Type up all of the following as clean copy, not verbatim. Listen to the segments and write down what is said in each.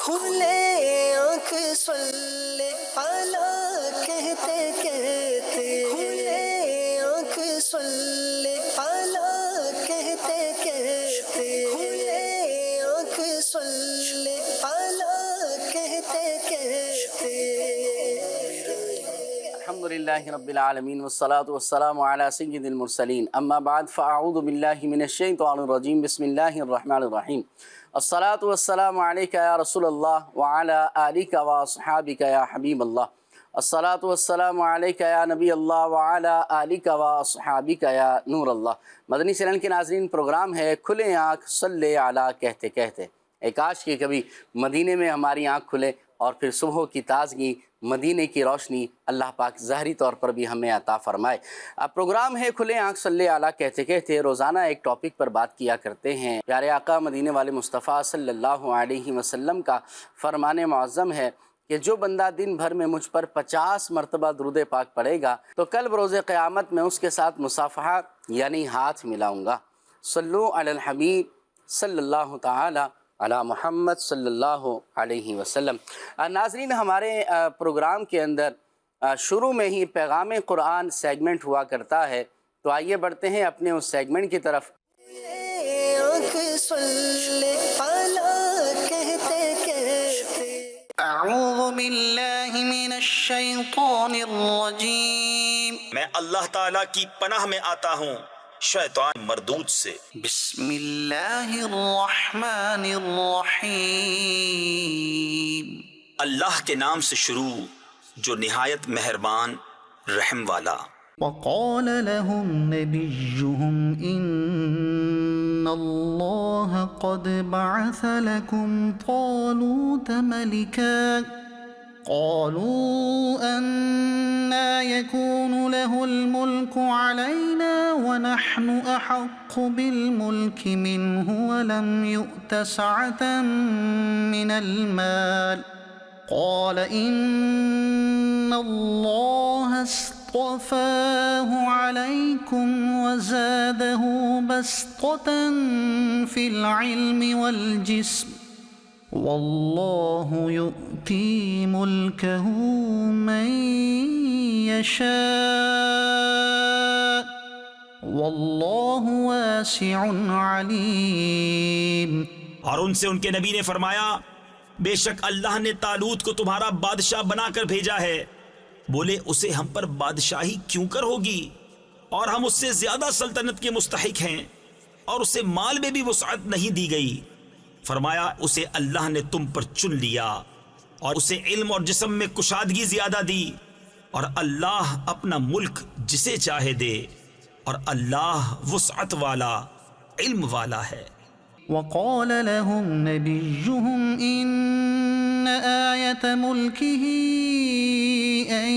کھلے آنکھ صلی اعلیٰ کہتے کہتے، کھلے آنکھ صلی اعلیٰ کہتے کہتے، کھلے آنکھ صلی اعلیٰ کہتے کہتے۔ الحمدللہ رب العالمین والصلاة والسلام علی سید المرسلین، اما بعد فاعوذ باللہ من الشیطان الرجیم، بسم اللہ الرحمن الرحیم۔ الصلاة والسلام علیکہ یا رسول اللہ وعلی آلکہ واصحابکہ یا حبیب اللہ۔ الصلاة والسلام علیکہ یا نبی اللہ وعلی آلکہ واصحابکہ یا نور اللہ۔ مدنی چینل کے ناظرین، پروگرام ہے کھلے آنکھ صلی علی کہتے کہتے۔ اے کاش کہ کبھی مدینے میں ہماری آنکھ کھلے اور پھر صبح کی تازگی، مدینے کی روشنی اللہ پاک ظاہری طور پر بھی ہمیں عطا فرمائے۔ اب پروگرام ہے کھلے آنکھ صلی اعلیٰ کہتے کہتے۔ روزانہ ایک ٹاپک پر بات کیا کرتے ہیں۔ پیارے آقا مدینے والے مصطفیٰ صلی اللہ علیہ وسلم کا فرمان معظم ہے کہ جو بندہ دن بھر میں مجھ پر 50 مرتبہ درود پاک پڑھے گا تو کل بروز قیامت میں اس کے ساتھ مصافحہ یعنی ہاتھ ملاؤں گا۔ صلو علی الحبیب صلی اللہ تعالی علی محمد صلی اللہ علیہ وسلم۔ ناظرین، ہمارے پروگرام کے اندر شروع میں ہی پیغام قرآن سیگمنٹ ہوا کرتا ہے، تو آئیے بڑھتے ہیں اپنے اس سیگمنٹ کی طرف۔ اعوذ باللہ من الشیطان الرجیم، میں اللہ تعالیٰ کی پناہ میں آتا ہوں شیطان مردود سے۔ بسم اللہ الرحمن الرحیم، اللہ کے نام سے شروع جو نہایت مہربان رحم والا۔ وقال لهم نبيهم إن الله قد بعث لكم طالوت ملكا قالوا أنى يكون له الملك علينا ونحن أحق بالملك منه ولم يؤت سعة من المال قال إن الله اصطفاه عليكم وزاده بسطة في العلم والجسم والله يؤتي ملكه من يشاء والله واسع عليم۔ اور ان سے ان کے نبی نے فرمایا، بے شک اللہ نے طالوت کو تمہارا بادشاہ بنا کر بھیجا ہے۔ بولے، اسے ہم پر بادشاہی کیوں کر ہوگی، اور ہم اس سے زیادہ سلطنت کے مستحق ہیں، اور اسے مال میں بھی وسعت نہیں دی گئی۔ فرمایا، اسے اللہ نے تم پر چن لیا اور اسے علم اور جسم میں کشادگی زیادہ دی، اور اللہ اپنا ملک جسے چاہے دے، اور اللہ وسعت والا، علم والا ہے۔ وقال لهم نبيهم إن آية ملكه أن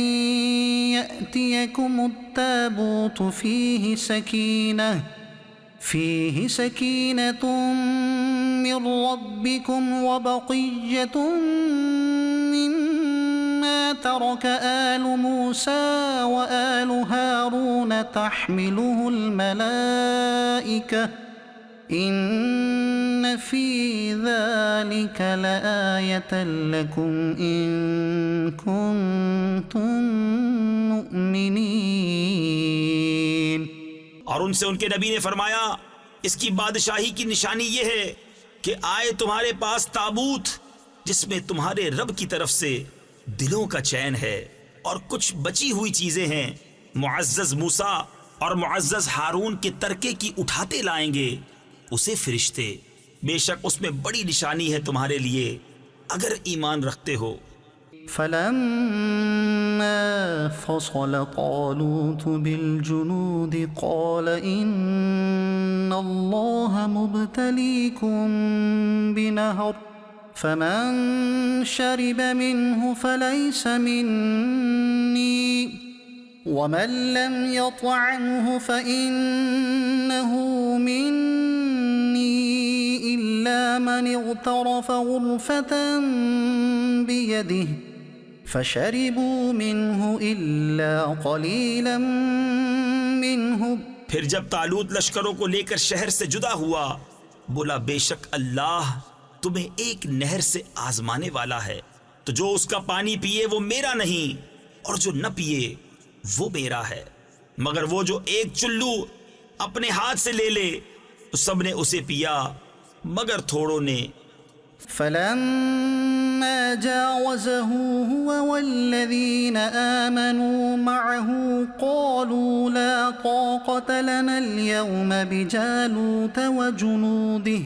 يأتيكم التابوت فيه سكينة من ربكم وبقية مما ترك آل موسى وآل هارون تحمله الملائكة إن في ذلك لآية لكم إن كنتم مؤمنين۔ اور ان سے ان کے نبی نے فرمایا، اس کی بادشاہی کی نشانی یہ ہے کہ آئے تمہارے پاس تابوت جس میں تمہارے رب کی طرف سے دلوں کا چین ہے، اور کچھ بچی ہوئی چیزیں ہیں۔ معزز موسیٰ اور معزز ہارون کے ترکے کی اٹھاتے لائیں گے اسے فرشتے، بے شک اس میں بڑی نشانی ہے تمہارے لیے اگر ایمان رکھتے ہو۔ فلما فصل طالوت بالجنود قال إن الله مبتليكم بنهر فمن شرب منه فليس مني ومن لم يطعمه فإنه مني إلا من اغترف غرفة بيده فشربوا منه إلا قليلا منهم۔ پھر جب طالوت لشکروں کو لے کر شہر سے جدا ہوا، بولا بے شک اللہ تمہیں ایک نہر سے آزمانے والا ہے، تو جو اس کا پانی پیے وہ میرا نہیں، اور جو نہ پیے وہ میرا ہے، مگر وہ جو ایک چلو اپنے ہاتھ سے لے لے تو سب نے اسے پیا مگر تھوڑوں نے۔ فلما جاوزه هو والذين آمنوا معه قالوا لا طاقة لنا اليوم بجالوت وجنوده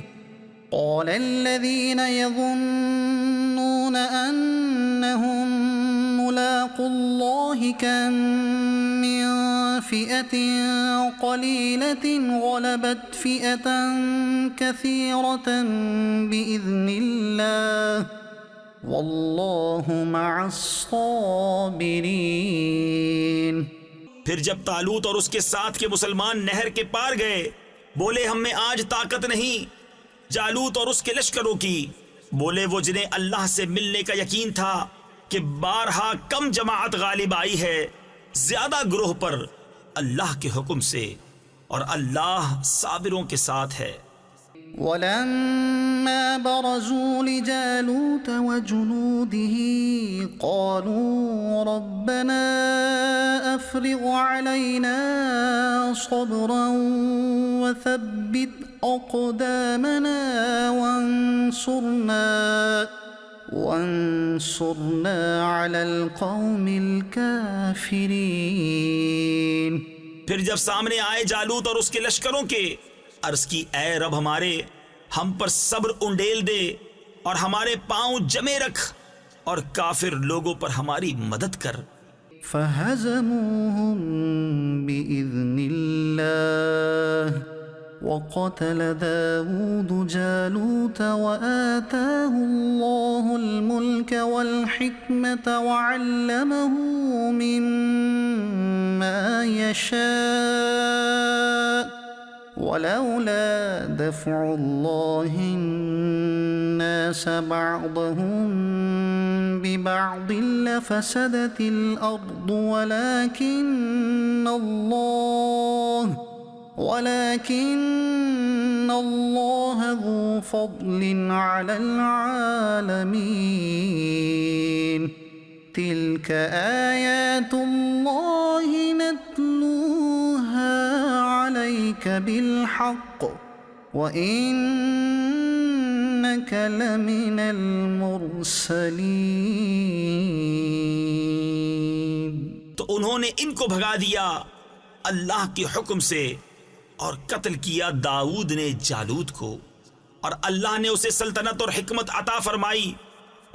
قال الذين يظنون أنهم ملاقو الله كم من فئة قليلة غلبت فئة كثيرة بإذن الله والله مع الصابرين۔ پھر جب طالوت اور اس کے ساتھ کے مسلمان نہر کے پار گئے، بولے ہم میں آج طاقت نہیں جالوت اور اس کے لشکروں کی۔ بولے وہ جنہیں اللہ سے ملنے کا یقین تھا کہ بارہا کم جماعت غالب آئی ہے زیادہ گروہ پر اللہ کے حکم سے، اور اللہ صابروں کے ساتھ ہے۔ ولما برزوا لجالوت وجنوده قالوا ربنا أفرغ علينا صبرا وثبت أقدامنا وانصرنا على القوم الكافرين۔ پھر جب سامنے آئے جالوت اور اس کے لشکروں کے، عرض کی اے رب ہمارے، ہم پر صبر انڈیل دے اور ہمارے پاؤں جمے رکھ اور کافر لوگوں پر ہماری مدد کر۔ فہزموہم بإذن اللہ وقتل داود جالوت وآتاه الله الملك والحكمة وعلمه مما يشاء ولولا دفع الله الناس بعضهم ببعض لفسدت الأرض ولكن الله ذو فضل على العالمين۔ تلك آيات الله نتلوها عليك بالحق وإنك لمن المرسلين۔ تو انہوں نے ان کو بھگا دیا اللہ کے حکم سے، اور قتل کیا داؤد نے جالوت کو، اور اللہ نے اسے سلطنت اور حکمت عطا فرمائی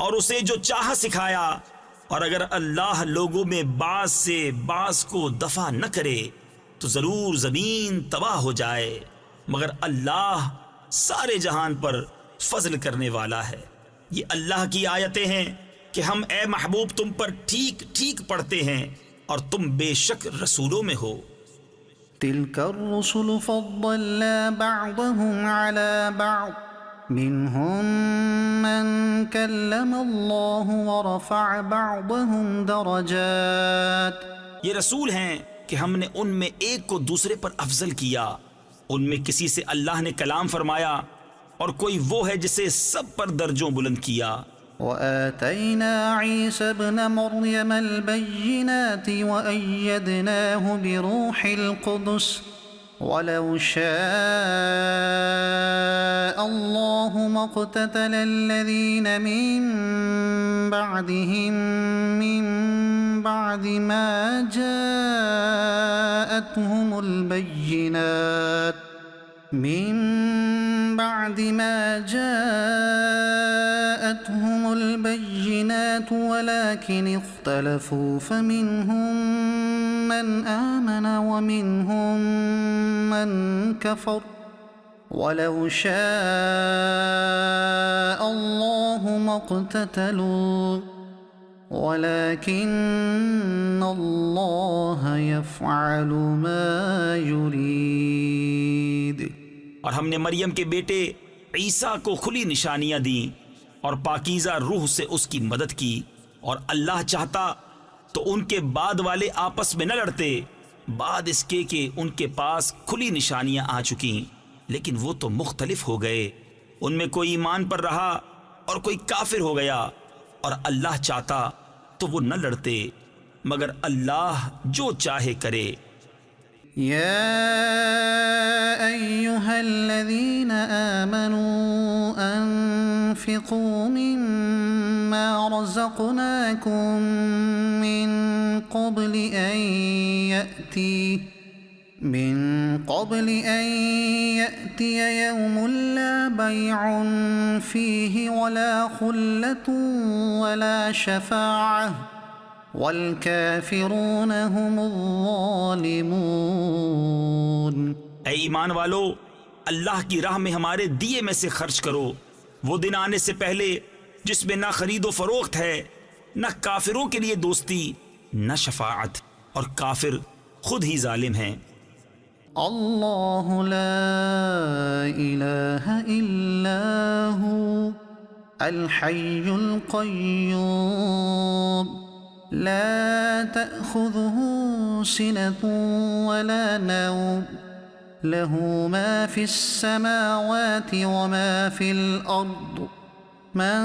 اور اسے جو چاہا سکھایا، اور اگر اللہ لوگوں میں بعض سے بعض کو دفع نہ کرے تو ضرور زمین تباہ ہو جائے، مگر اللہ سارے جہان پر فضل کرنے والا ہے۔ یہ اللہ کی آیتیں ہیں کہ ہم اے محبوب تم پر ٹھیک ٹھیک پڑھتے ہیں اور تم بے شک رسولوں میں ہو۔ تلك الرسل فضلنا بعضهم على بعض منهم من كلم الله ورفع بعضهم درجات۔ یہ رسول ہیں کہ ہم نے ان میں ایک کو دوسرے پر افضل کیا، ان میں کسی سے اللہ نے کلام فرمایا اور کوئی وہ ہے جسے سب پر درجوں بلند کیا۔ وآتينا عيسى ابن مريم البينات وأيدناه بروح القدس ولو شاء الله ما اقتتل الذين من بعدهم من بعد ما جاءتهم البينات ولكن اختلفوا فمنهم من آمن ومنهم من كفر ولو شاء الله ما اقتتلوا ولكن الله يفعل ما يريد۔ اور ہم نے مریم کے بیٹے عیسیٰ کو کھلی نشانیاں دیں اور پاکیزہ روح سے اس کی مدد کی، اور اللہ چاہتا تو ان کے بعد والے آپس میں نہ لڑتے، بعد اس کے کہ ان کے پاس کھلی نشانیاں آ چکیں، لیکن وہ تو مختلف ہو گئے، ان میں کوئی ایمان پر رہا اور کوئی کافر ہو گیا، اور اللہ چاہتا تو وہ نہ لڑتے، مگر اللہ جو چاہے کرے۔ يا أيها الذين آمنوا أنفقوا مما رزقناكم من قبل أن يأتي يوم لا بيع فيه ولا خلة ولا شفاعة والکافرون هم الظالمون۔ اے ایمان والو، اللہ کی راہ میں ہمارے دیے میں سے خرچ کرو، وہ دن آنے سے پہلے جس میں نہ خرید و فروخت ہے، نہ کافروں کے لیے دوستی، نہ شفاعت، اور کافر خود ہی ظالم ہیں۔ اللہ لا الہ الا هو الحی القیوم لا تأخذه سنة ولا نوم له ما في السماوات وما في الأرض من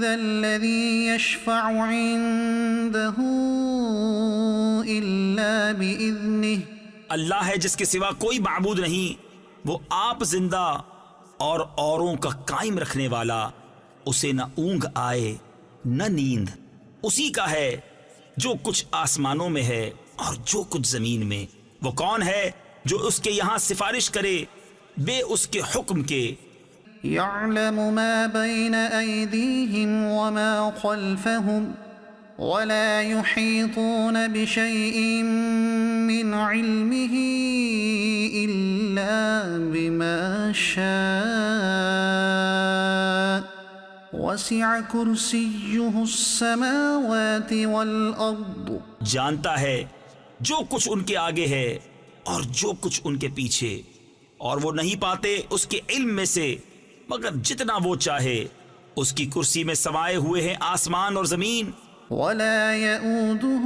ذا الذي يشفع عنده إلا بإذنه۔ اللہ ہے جس کے سوا کوئی معبود نہیں، وہ آپ زندہ اور اوروں کا قائم رکھنے والا، اسے نہ اونگ آئے نہ نیند، اسی کا ہے جو کچھ آسمانوں میں ہے اور جو کچھ زمین میں۔ وہ کون ہے جو اس کے یہاں سفارش کرے بے اس کے حکم کے؟ يعلم ما بين أيديهم وما خلفهم ولا يحيطون بشيء من علمه إلا بما شاء وسع كرسيه السماوات والأرض۔ جانتا ہے جو کچھ ان کے آگے ہے اور جو کچھ ان کے پیچھے، اور وہ نہیں پاتے اس کے علم میں سے مگر جتنا وہ چاہے۔ اس کی کرسی میں سمائے ہوئے ہیں آسمان اور زمین۔ ولا يؤوده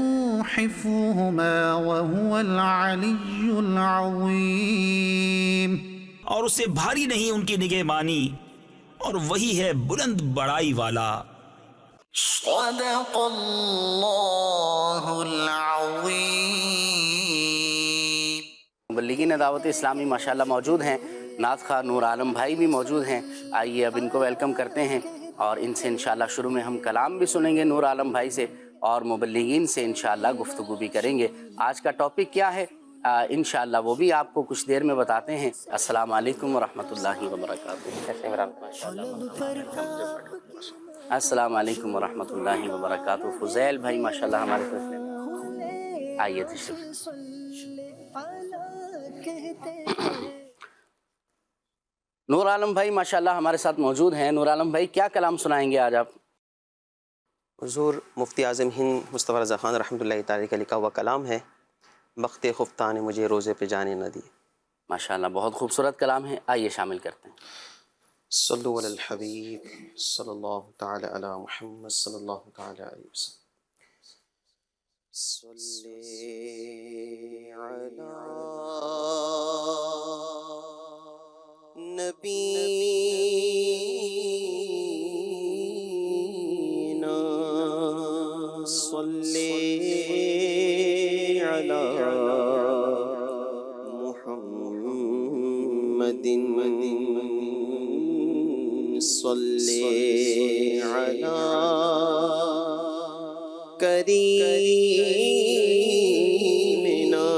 حفظهما وهو العلي العظيم۔ اور اسے بھاری نہیں ان کی نگہبانی، اور وہی ہے بلند بڑائی والا۔ صدق اللہ العظیم۔ مبلغین دعوت اسلامی ماشاءاللہ موجود ہیں، نعت خواہ نور عالم بھائی بھی موجود ہیں۔ آئیے اب ان کو ویلکم کرتے ہیں، اور ان سے انشاءاللہ شروع میں ہم کلام بھی سنیں گے نور عالم بھائی سے، اور مبلغین سے انشاءاللہ گفتگو بھی کریں گے۔ آج کا ٹاپک کیا ہے انشاءاللہ وہ بھی آپ کو کچھ دیر میں بتاتے ہیں۔ السلام علیکم ورحمۃ اللہ وبرکاتہ۔ السلام علیکم ورحمۃ اللہ وبرکاتہ۔ فضیل بھائی ماشاءاللہ ہمارے سلسلے میں، آئیے تشریف۔ نور عالم بھائی ماشاءاللہ ہمارے ساتھ موجود ہیں۔ نور عالم بھائی کیا کلام سنائیں گے آج آپ؟ حضور مفتی اعظم ہند مصطفیٰ رضا خان رحمۃ اللہ تعالی کا لکھا ہوا کلام ہے، بخت خفتہ نے مجھے روزے پہ جانے نہ دی۔ ماشاءاللہ بہت خوبصورت کلام ہے، آئیے شامل کرتے ہیں۔ صلو علی الحبیب صلی اللہ تعالی علی محمد صلی اللہ تعالی علیہ وسلم۔ صلی علی نبینا صلی علی محمد صلی علی کریمنا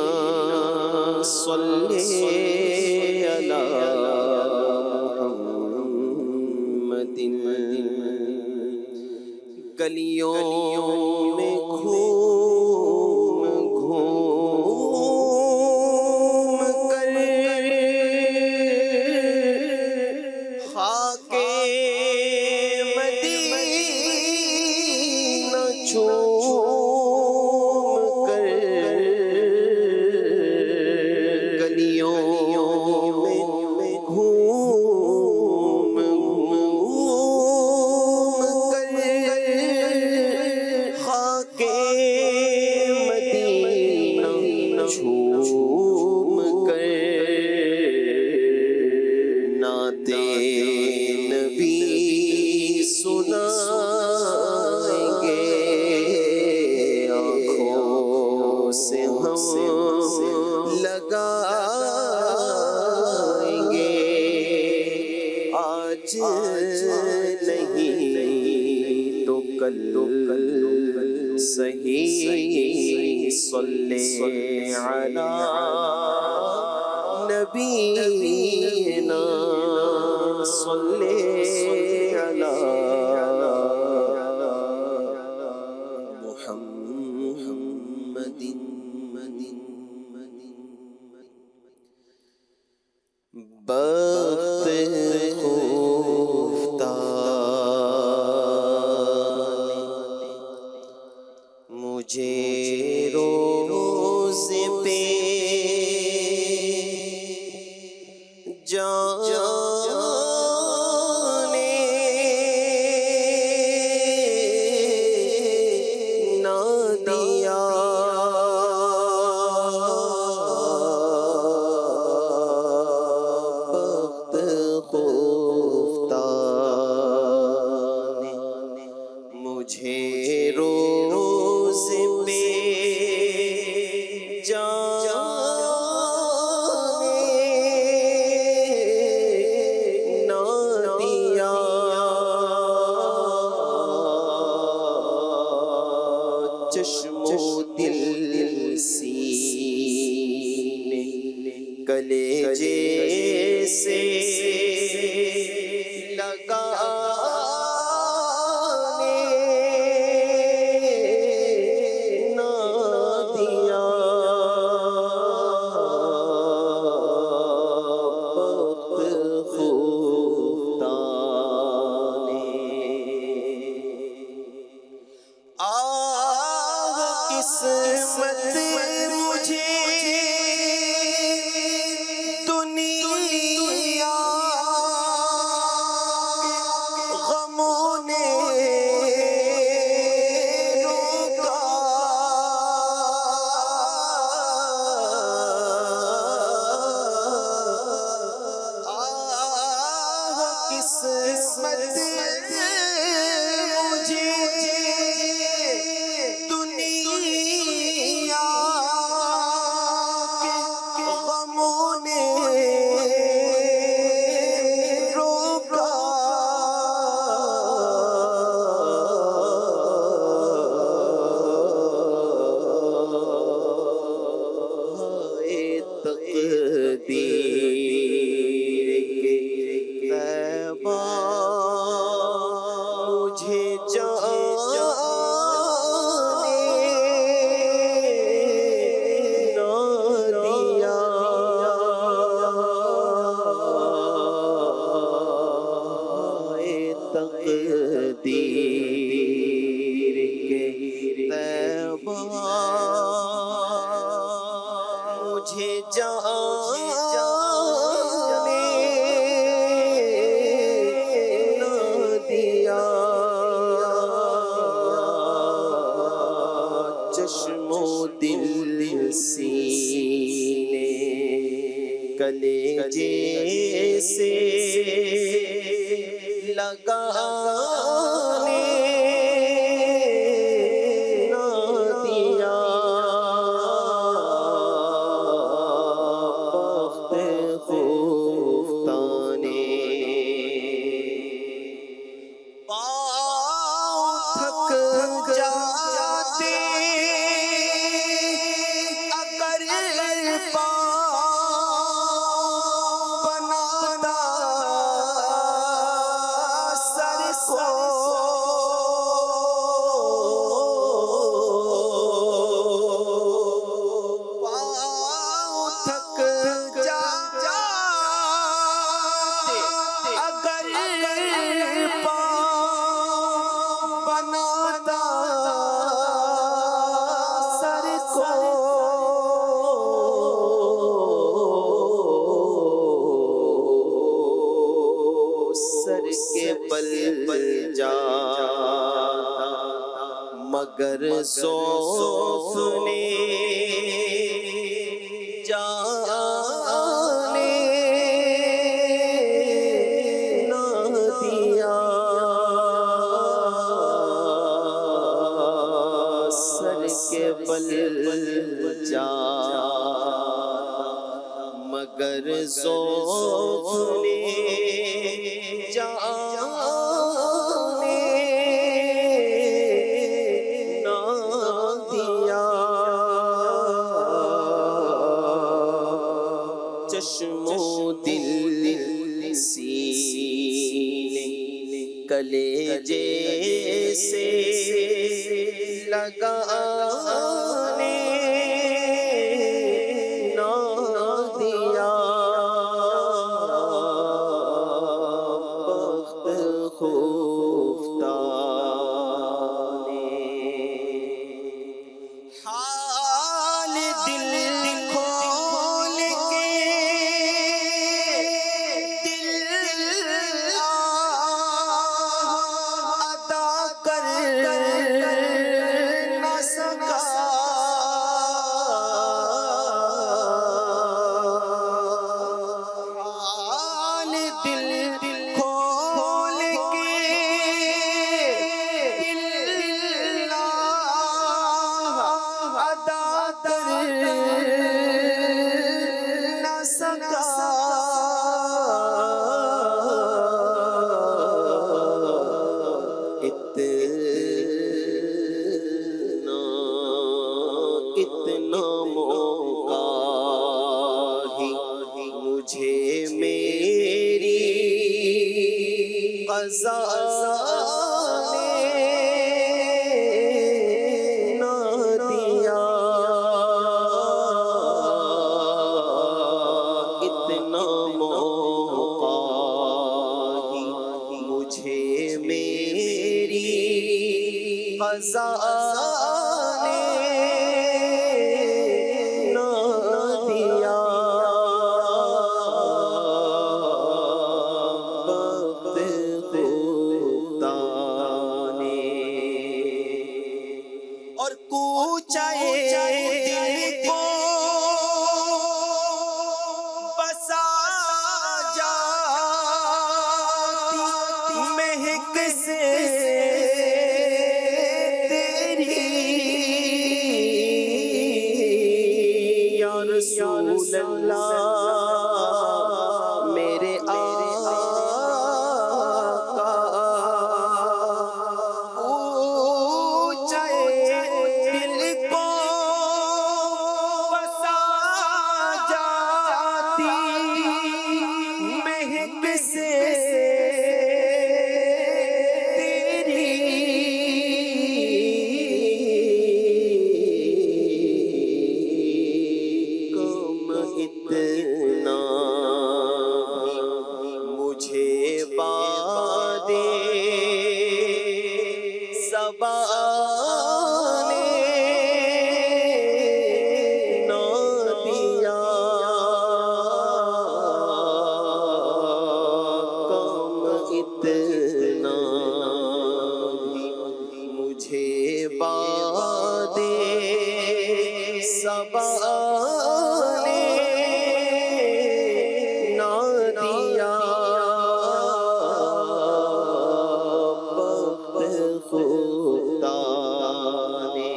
صلی علی محمد۔ گلیوں میں گھوم گھوم کر خاک مدینہ چوم کر، گلیوں میں گھوم گھوم کر خاک مدینہ چوم کر، نعتیں صحیح صلی علی نبینا صلی علی محمد بخت مجھے روز پہ جانے نہ دیا بخت خفتہ نے مجھے روز پہ جانے نہ دیا چشم و دل سینے کلیجے سے قسمت مجھے دنیا غموں نے روکا قسمت تقدیر کے طیبہ مجھے جانے نہ دیا چشم و دل سینے کلیجے سے لگانے نہ دیا بخت خفتہ نے پاؤں تھک جاتے اگر سر کے بل بل جاتا مگر ذوق نے جانے نہ دیا سر کے بل بل جاتا مگر ذوق نے جانے کلیجے سے لگانے نہ دیا، بخت خفتہ نے حال دل کھول کے ادا کر نہ سکا، حال دل کھول کے ادا کر نہ سکا، اتنا موقع ہی مجھے میری قضا نے نہ دیا، اتنا موقع ہی مجھے میری قضا نے نہ دیا، بخت خفتہ نے اور کوچے دل کو بسا جاتی مہک سے یا رسول اللہ میرے آقا، اونچے دل کو بسا جاتی مہک سے اتنا مجھے باد صبا نے نہ دیا، کم اتنا مجھے باد صبا نے نہ دیا، بخت خفتہ نے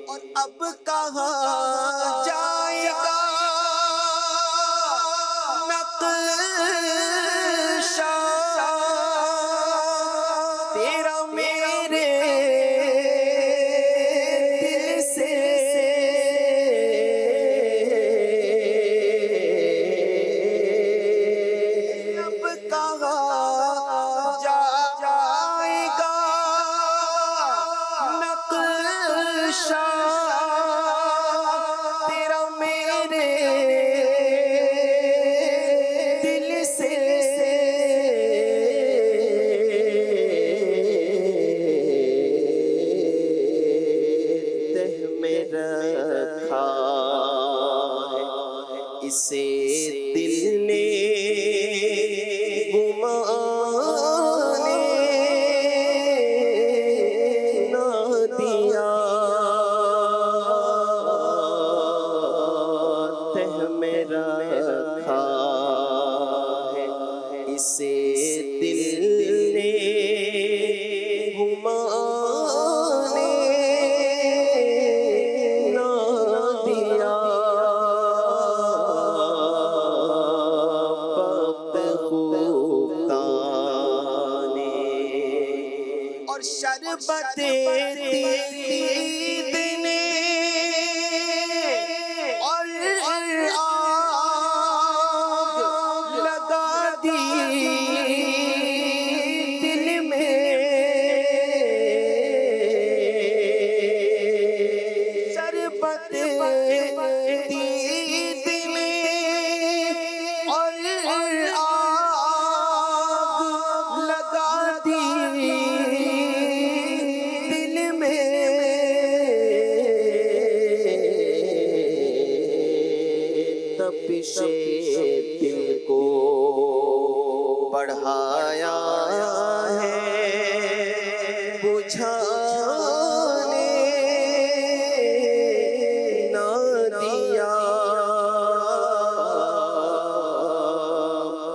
اور اب کہاں جائے گا نقشہ تیرا میرے دل سے، اب کہاں جائے گا نقشہ تیرا میرے دل سے، تہ میں رکھا ہے اسے دل نے گمانے نہ دیا، تہ میں رکھا ہے اسے دل نے گمانے نہ دیا، بخت خفتہ نے اور شربت دید نے اور آگ لگا دی بجھانے نہ دیا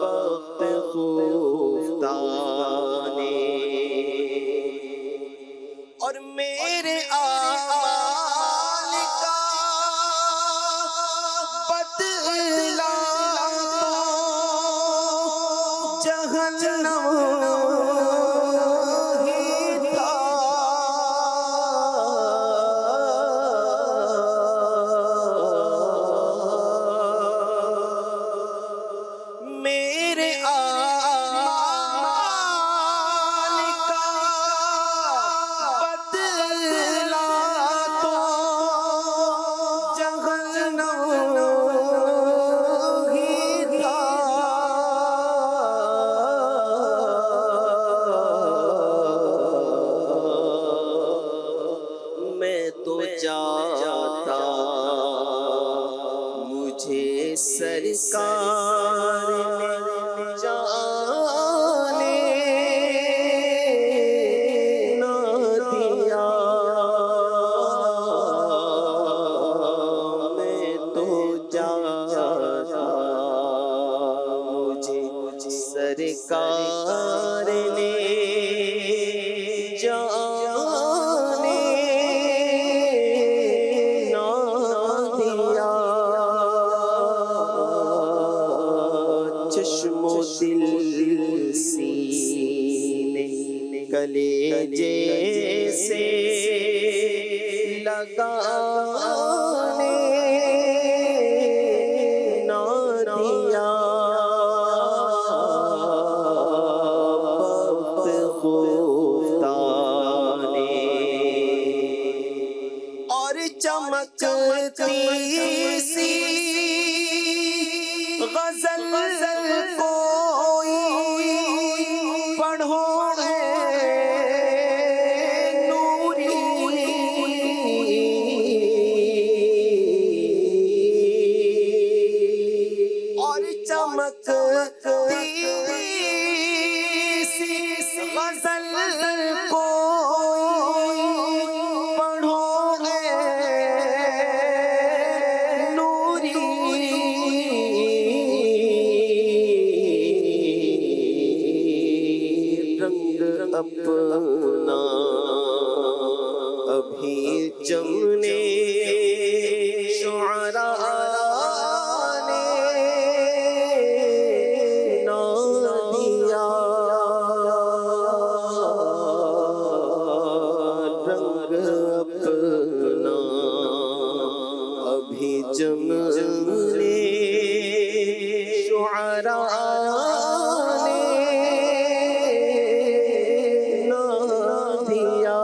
وقت خفتہ نے، اور میرے اعمال کا بدلہ جہنم ہی تھا، میرے اعمال کا بدلہ تو جہنم ہی تھا، میں تو چاہتا مجھے سرکار نے جانے نہ دیا، میں تو چاہتا مجھے سرکار نے جانے نہ دیا، چشم و دل سینے کلیجے سے لگانے نہ دیا، وقت خفتہ نے، اور چمکتی سی غزل کوئی پڑھو ہے نوری، اور چمکتی سی غزل کوئی پڑھو ہے نوری، رنگ اپنا ابھی جمنے شعراء نے نہ دیا، رنگ اپنا ابھی جمنے شعراء نے نہ دیا،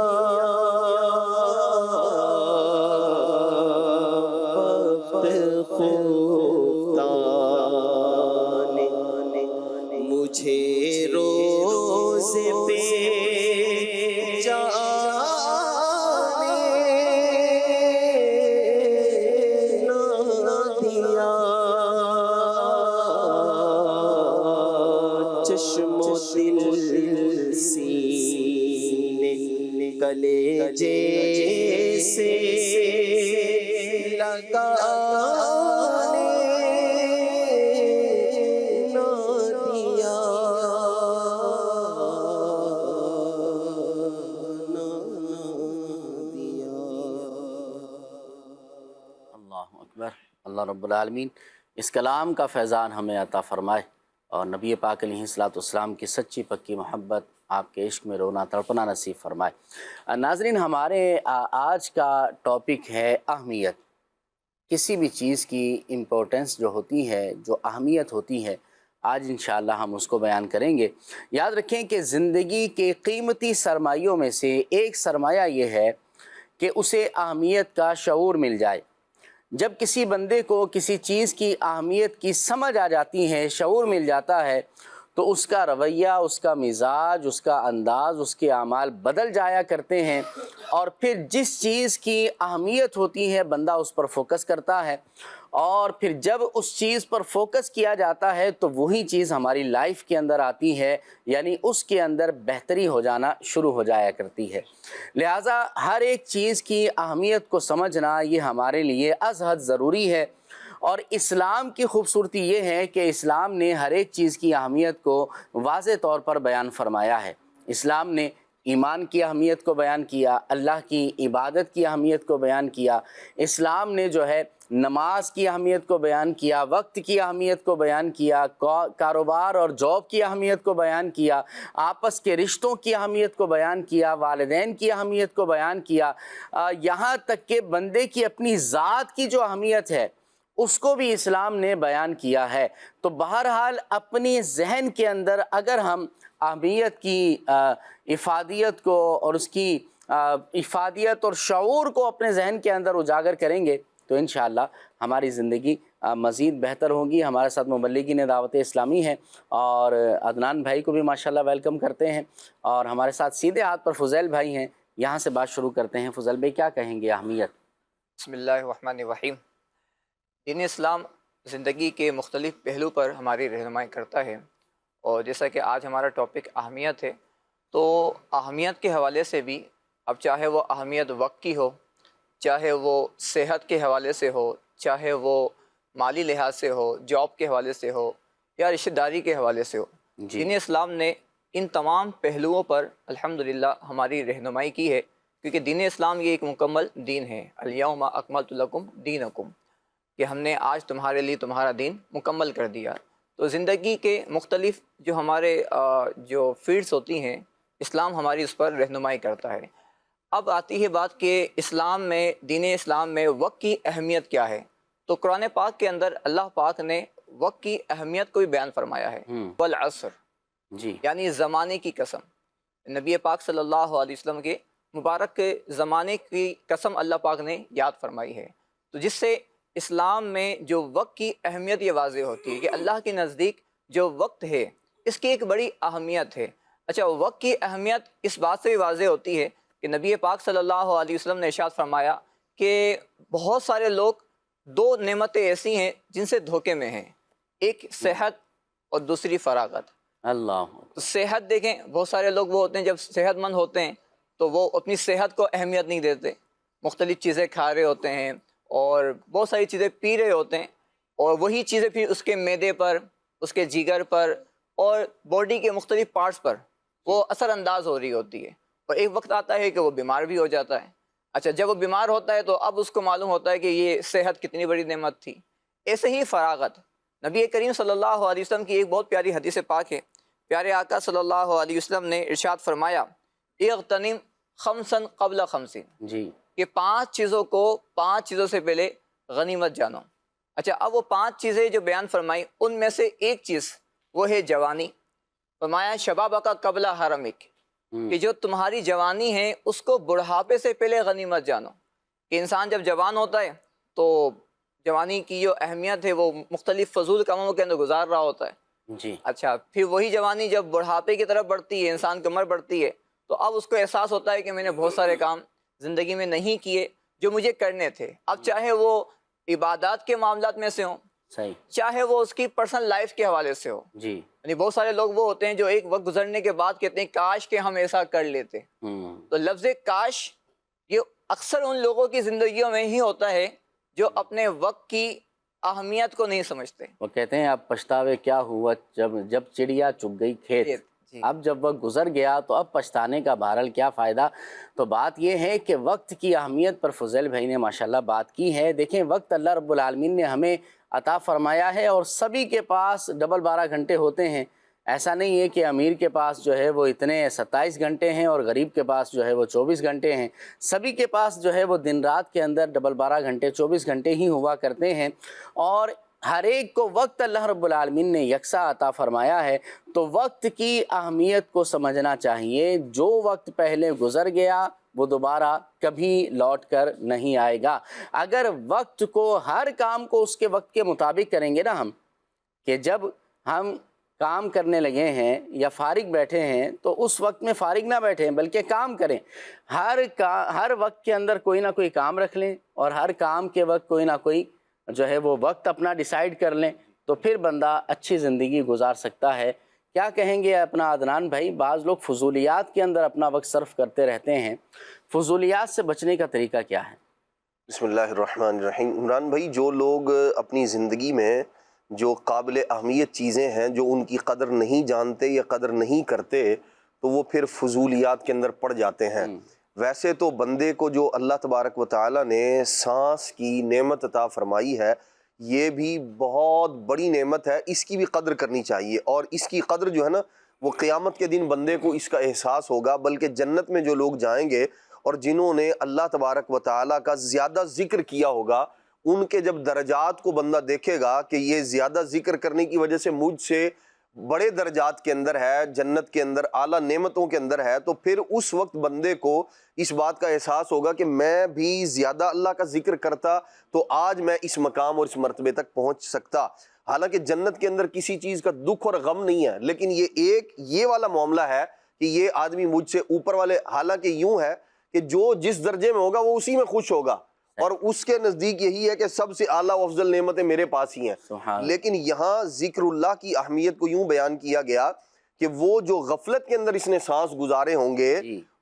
وقت خفتہ نے مجھے روزے پہ جانے نہ دیا، چشم و دل سینے کلیجے سے لگانے نہ دیا، نہ دیا۔ اللہ اکبر۔ اللہ رب العالمین اس کلام کا فیضان ہمیں عطا فرمائے، اور نبی پاک علیہ الصلوۃ والسلام کی سچی پکی محبت، آپ کے عشق میں رونا تڑپنا نصیب فرمائے۔ ناظرین، ہمارے آج کا ٹاپک ہے اہمیت۔ کسی بھی چیز کی امپورٹنس جو ہوتی ہے، جو اہمیت ہوتی ہے، آج انشاءاللہ ہم اس کو بیان کریں گے۔ یاد رکھیں کہ زندگی کے قیمتی سرمایوں میں سے ایک سرمایہ یہ ہے کہ اسے اہمیت کا شعور مل جائے۔ جب کسی بندے کو کسی چیز کی اہمیت کی سمجھ آ جاتی ہے، شعور مل جاتا ہے، تو اس کا رویہ، اس کا مزاج، اس کا انداز، اس کے اعمال بدل جایا کرتے ہیں، اور پھر جس چیز کی اہمیت ہوتی ہے بندہ اس پر فوکس کرتا ہے، اور پھر جب اس چیز پر فوکس کیا جاتا ہے تو وہی چیز ہماری لائف کے اندر آتی ہے، یعنی اس کے اندر بہتری ہو جانا شروع ہو جایا کرتی ہے۔ لہٰذا ہر ایک چیز کی اہمیت کو سمجھنا یہ ہمارے لیے از حد ضروری ہے، اور اسلام کی خوبصورتی یہ ہے کہ اسلام نے ہر ایک چیز کی اہمیت کو واضح طور پر بیان فرمایا ہے۔ اسلام نے ایمان کی اہمیت کو بیان کیا، اللہ کی عبادت کی اہمیت کو بیان کیا، اسلام نے جو ہے نماز کی اہمیت کو بیان کیا، وقت کی اہمیت کو بیان کیا، کاروبار اور جاب کی اہمیت کو بیان کیا، آپس کے رشتوں کی اہمیت کو بیان کیا، والدین کی اہمیت کو بیان کیا، یہاں تک کہ بندے کی اپنی ذات کی جو اہمیت ہے اس کو بھی اسلام نے بیان کیا ہے۔ تو بہرحال اپنی ذہن کے اندر اگر ہم اہمیت کی افادیت کو اور اس کی افادیت اور شعور کو اپنے ذہن کے اندر اجاگر کریں گے تو انشاءاللہ ہماری زندگی مزید بہتر ہوگی۔ ہمارے ساتھ مبلغین دعوت اسلامی ہیں، اور عدنان بھائی کو بھی ماشاءاللہ ویلکم کرتے ہیں، اور ہمارے ساتھ سیدھے ہاتھ پر فضیل بھائی ہیں۔ یہاں سے بات شروع کرتے ہیں۔ فضیل بھائی کیا کہیں گے اہمیت؟ بسم اللہ الرحمن الرحیم۔ دین اسلام زندگی کے مختلف پہلو پر ہماری رہنمائی کرتا ہے، اور جیسا کہ آج ہمارا ٹاپک اہمیت ہے، تو اہمیت کے حوالے سے بھی اب چاہے وہ اہمیت وقت کی ہو، چاہے وہ صحت کے حوالے سے ہو، چاہے وہ مالی لحاظ سے ہو، جاب کے حوالے سے ہو، یا رشتہ داری کے حوالے سے ہو، دین اسلام نے ان تمام پہلوؤں پر الحمدللہ ہماری رہنمائی کی ہے، کیونکہ دین اسلام یہ ایک مکمل دین ہے۔ الیوم اکملت لکم دینکم، کہ ہم نے آج تمہارے لیے تمہارا دین مکمل کر دیا۔ تو زندگی کے مختلف جو ہمارے جو فیلڈز ہوتی ہیں، اسلام ہماری اس پر رہنمائی کرتا ہے۔ اب آتی ہے بات کہ اسلام میں، دین اسلام میں وقت کی اہمیت کیا ہے۔ تو قرآن پاک کے اندر اللہ پاک نے وقت کی اہمیت کو بھی بیان فرمایا ہے، والعصر، جی، یعنی زمانے کی قسم۔ نبی پاک صلی اللہ علیہ وسلم کے مبارک زمانے کی قسم اللہ پاک نے یاد فرمائی ہے، تو جس سے اسلام میں جو وقت کی اہمیت یہ واضح ہوتی ہے کہ اللہ کے نزدیک جو وقت ہے اس کی ایک بڑی اہمیت ہے۔ اچھا، وقت کی اہمیت اس بات سے بھی واضح ہوتی ہے کہ نبی پاک صلی اللہ علیہ وسلم نے ارشاد فرمایا کہ بہت سارے لوگ دو نعمتیں ایسی ہیں جن سے دھوکے میں ہیں، ایک صحت اور دوسری فراغت۔ اللہ، تو صحت دیکھیں، بہت سارے لوگ وہ ہوتے ہیں جب صحت مند ہوتے ہیں تو وہ اپنی صحت کو اہمیت نہیں دیتے، مختلف چیزیں کھا رہے ہوتے ہیں اور بہت ساری چیزیں پی رہے ہوتے ہیں، اور وہی چیزیں پھر اس کے معدے پر، اس کے جگر پر اور باڈی کے مختلف پارٹس پر وہ اثر انداز ہو رہی ہوتی ہے، اور ایک وقت آتا ہے کہ وہ بیمار بھی ہو جاتا ہے۔ اچھا، جب وہ بیمار ہوتا ہے تو اب اس کو معلوم ہوتا ہے کہ یہ صحت کتنی بڑی نعمت تھی۔ ایسے ہی فراغت، نبی کریم صلی اللہ علیہ وسلم کی ایک بہت پیاری حدیث پاک ہے، پیارے آقا صلی اللہ علیہ وسلم نے ارشاد فرمایا، اغتنم خمسا قبل خمسین، جی، کہ 5 چیزوں کو 5 چیزوں سے پہلے غنیمت جانو۔ اچھا، اب وہ 5 چیزیں جو بیان فرمائی ان میں سے ایک چیز وہ ہے جوانی۔ فرمایا شبابک قبل حرمک، کہ جو تمہاری جوانی ہے اس کو بڑھاپے سے پہلے غنیمت جانو۔ کہ انسان جب جوان ہوتا ہے تو جوانی کی جو اہمیت ہے وہ مختلف فضول کاموں کے اندر گزار رہا ہوتا ہے۔ جی، اچھا، پھر وہی جوانی جب بڑھاپے کی طرف بڑھتی ہے، انسان کی عمر بڑھتی ہے، تو اب اس کو احساس ہوتا ہے کہ میں نے بہت سارے کام زندگی میں نہیں کیے جو مجھے کرنے تھے۔ اب چاہے وہ عبادات کے معاملات میں سے ہوں، صحیح، چاہے وہ اس کی پرسنل لائف کے حوالے سے ہو۔ جی، یعنی بہت سارے لوگ وہ ہوتے ہیں جو ایک وقت گزرنے کے بعد کہتے ہیں کاش کہ ہم ایسا کر لیتے۔ تو لفظ کاش یہ اکثر ان لوگوں کی زندگیوں میں ہی ہوتا ہے جو اپنے وقت کی اہمیت کو نہیں سمجھتے۔ وہ کہتے ہیں اب پچھتاوے کیا ہوا جب چڑیا چگ گئی کھیت، جی، اب جب وقت گزر گیا تو اب پچھتانے کا بہرحال کیا فائدہ۔ تو بات یہ ہے کہ وقت کی اہمیت پر فضیل بھائی نے ماشاءاللہ بات کی ہے۔ دیکھیں، وقت اللہ رب العالمین نے ہمیں عطا فرمایا ہے، اور سبھی کے پاس ڈبل 12 گھنٹے ہوتے ہیں۔ ایسا نہیں ہے کہ امیر کے پاس جو ہے وہ اتنے 27 گھنٹے ہیں اور غریب کے پاس جو ہے وہ 24 گھنٹے ہیں۔ سبھی کے پاس جو ہے وہ دن رات کے اندر ڈبل 12 گھنٹے 24 گھنٹے ہی ہوا کرتے ہیں، اور ہر ایک کو وقت اللہ رب العالمین نے یکساں عطا فرمایا ہے۔ تو وقت کی اہمیت کو سمجھنا چاہیے۔ جو وقت پہلے گزر گیا وہ دوبارہ کبھی لوٹ کر نہیں آئے گا۔ اگر وقت کو، ہر کام کو اس کے وقت کے مطابق کریں گے نا ہم، کہ جب ہم کام کرنے لگے ہیں یا فارغ بیٹھے ہیں تو اس وقت میں فارغ نہ بیٹھیں بلکہ کام کریں۔ ہر وقت کے اندر کوئی نہ کوئی کام رکھ لیں، اور ہر کام کے وقت کوئی نہ کوئی جو ہے وہ وقت اپنا ڈیسائیڈ کر لیں تو پھر بندہ اچھی زندگی گزار سکتا ہے۔ کیا کہیں گے اپنا عدنان بھائی؟ بعض لوگ فضولیات کے اندر اپنا وقت صرف کرتے رہتے ہیں، فضولیات سے بچنے کا طریقہ کیا ہے؟ بسم اللہ الرحمن الرحیم۔ عمران بھائی، جو لوگ اپنی زندگی میں جو قابل اہمیت چیزیں ہیں جو ان کی قدر نہیں جانتے یا قدر نہیں کرتے تو وہ پھر فضولیات کے اندر پڑ جاتے ہیں۔ ویسے تو بندے کو جو اللہ تبارک و تعالیٰ نے سانس کی نعمت عطا فرمائی ہے یہ بھی بہت بڑی نعمت ہے، اس کی بھی قدر کرنی چاہیے، اور اس کی قدر جو ہے نا وہ قیامت کے دن بندے کو اس کا احساس ہوگا۔ بلکہ جنت میں جو لوگ جائیں گے اور جنہوں نے اللہ تبارک و تعالیٰ کا زیادہ ذکر کیا ہوگا، ان کے جب درجات کو بندہ دیکھے گا کہ یہ زیادہ ذکر کرنے کی وجہ سے مجھ سے بڑے درجات کے اندر ہے، جنت کے اندر اعلیٰ نعمتوں کے اندر ہے، تو پھر اس وقت بندے کو اس بات کا احساس ہوگا کہ میں بھی زیادہ اللہ کا ذکر کرتا تو آج میں اس مقام اور اس مرتبے تک پہنچ سکتا۔ حالانکہ جنت کے اندر کسی چیز کا دکھ اور غم نہیں ہے، لیکن یہ والا معاملہ ہے کہ یہ آدمی مجھ سے اوپر والے، حالانکہ یوں ہے کہ جو جس درجے میں ہوگا وہ اسی میں خوش ہوگا، اور اس کے نزدیک یہی ہے کہ سب سے اعلیٰ و افضل نعمتیں میرے پاس ہی ہیں۔ لیکن یہاں ذکر اللہ کی اہمیت کو یوں بیان کیا گیا کہ وہ جو غفلت کے اندر اس نے سانس گزارے ہوں گے،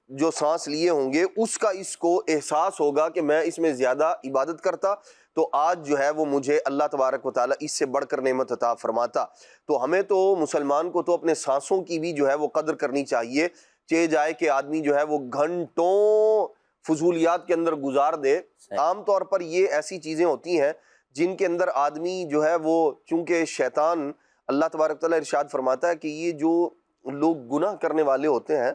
جو سانس لیے ہوں گے، اس کا اس کو احساس ہوگا کہ میں اس میں زیادہ عبادت کرتا تو آج جو ہے وہ مجھے اللہ تبارک و تعالیٰ اس سے بڑھ کر نعمت عطا فرماتا۔ تو ہمیں تو مسلمان کو تو اپنے سانسوں کی بھی جو ہے وہ قدر کرنی چاہیے، چاہے جائے کہ آدمی جو ہے وہ گھنٹوں فضولیات کے اندر گزار دے۔ عام طور پر یہ ایسی چیزیں ہوتی ہیں جن کے اندر آدمی جو ہے وہ، چونکہ شیطان، اللہ تبارک تعالیٰ ارشاد فرماتا ہے کہ یہ جو لوگ گناہ کرنے والے ہوتے ہیں،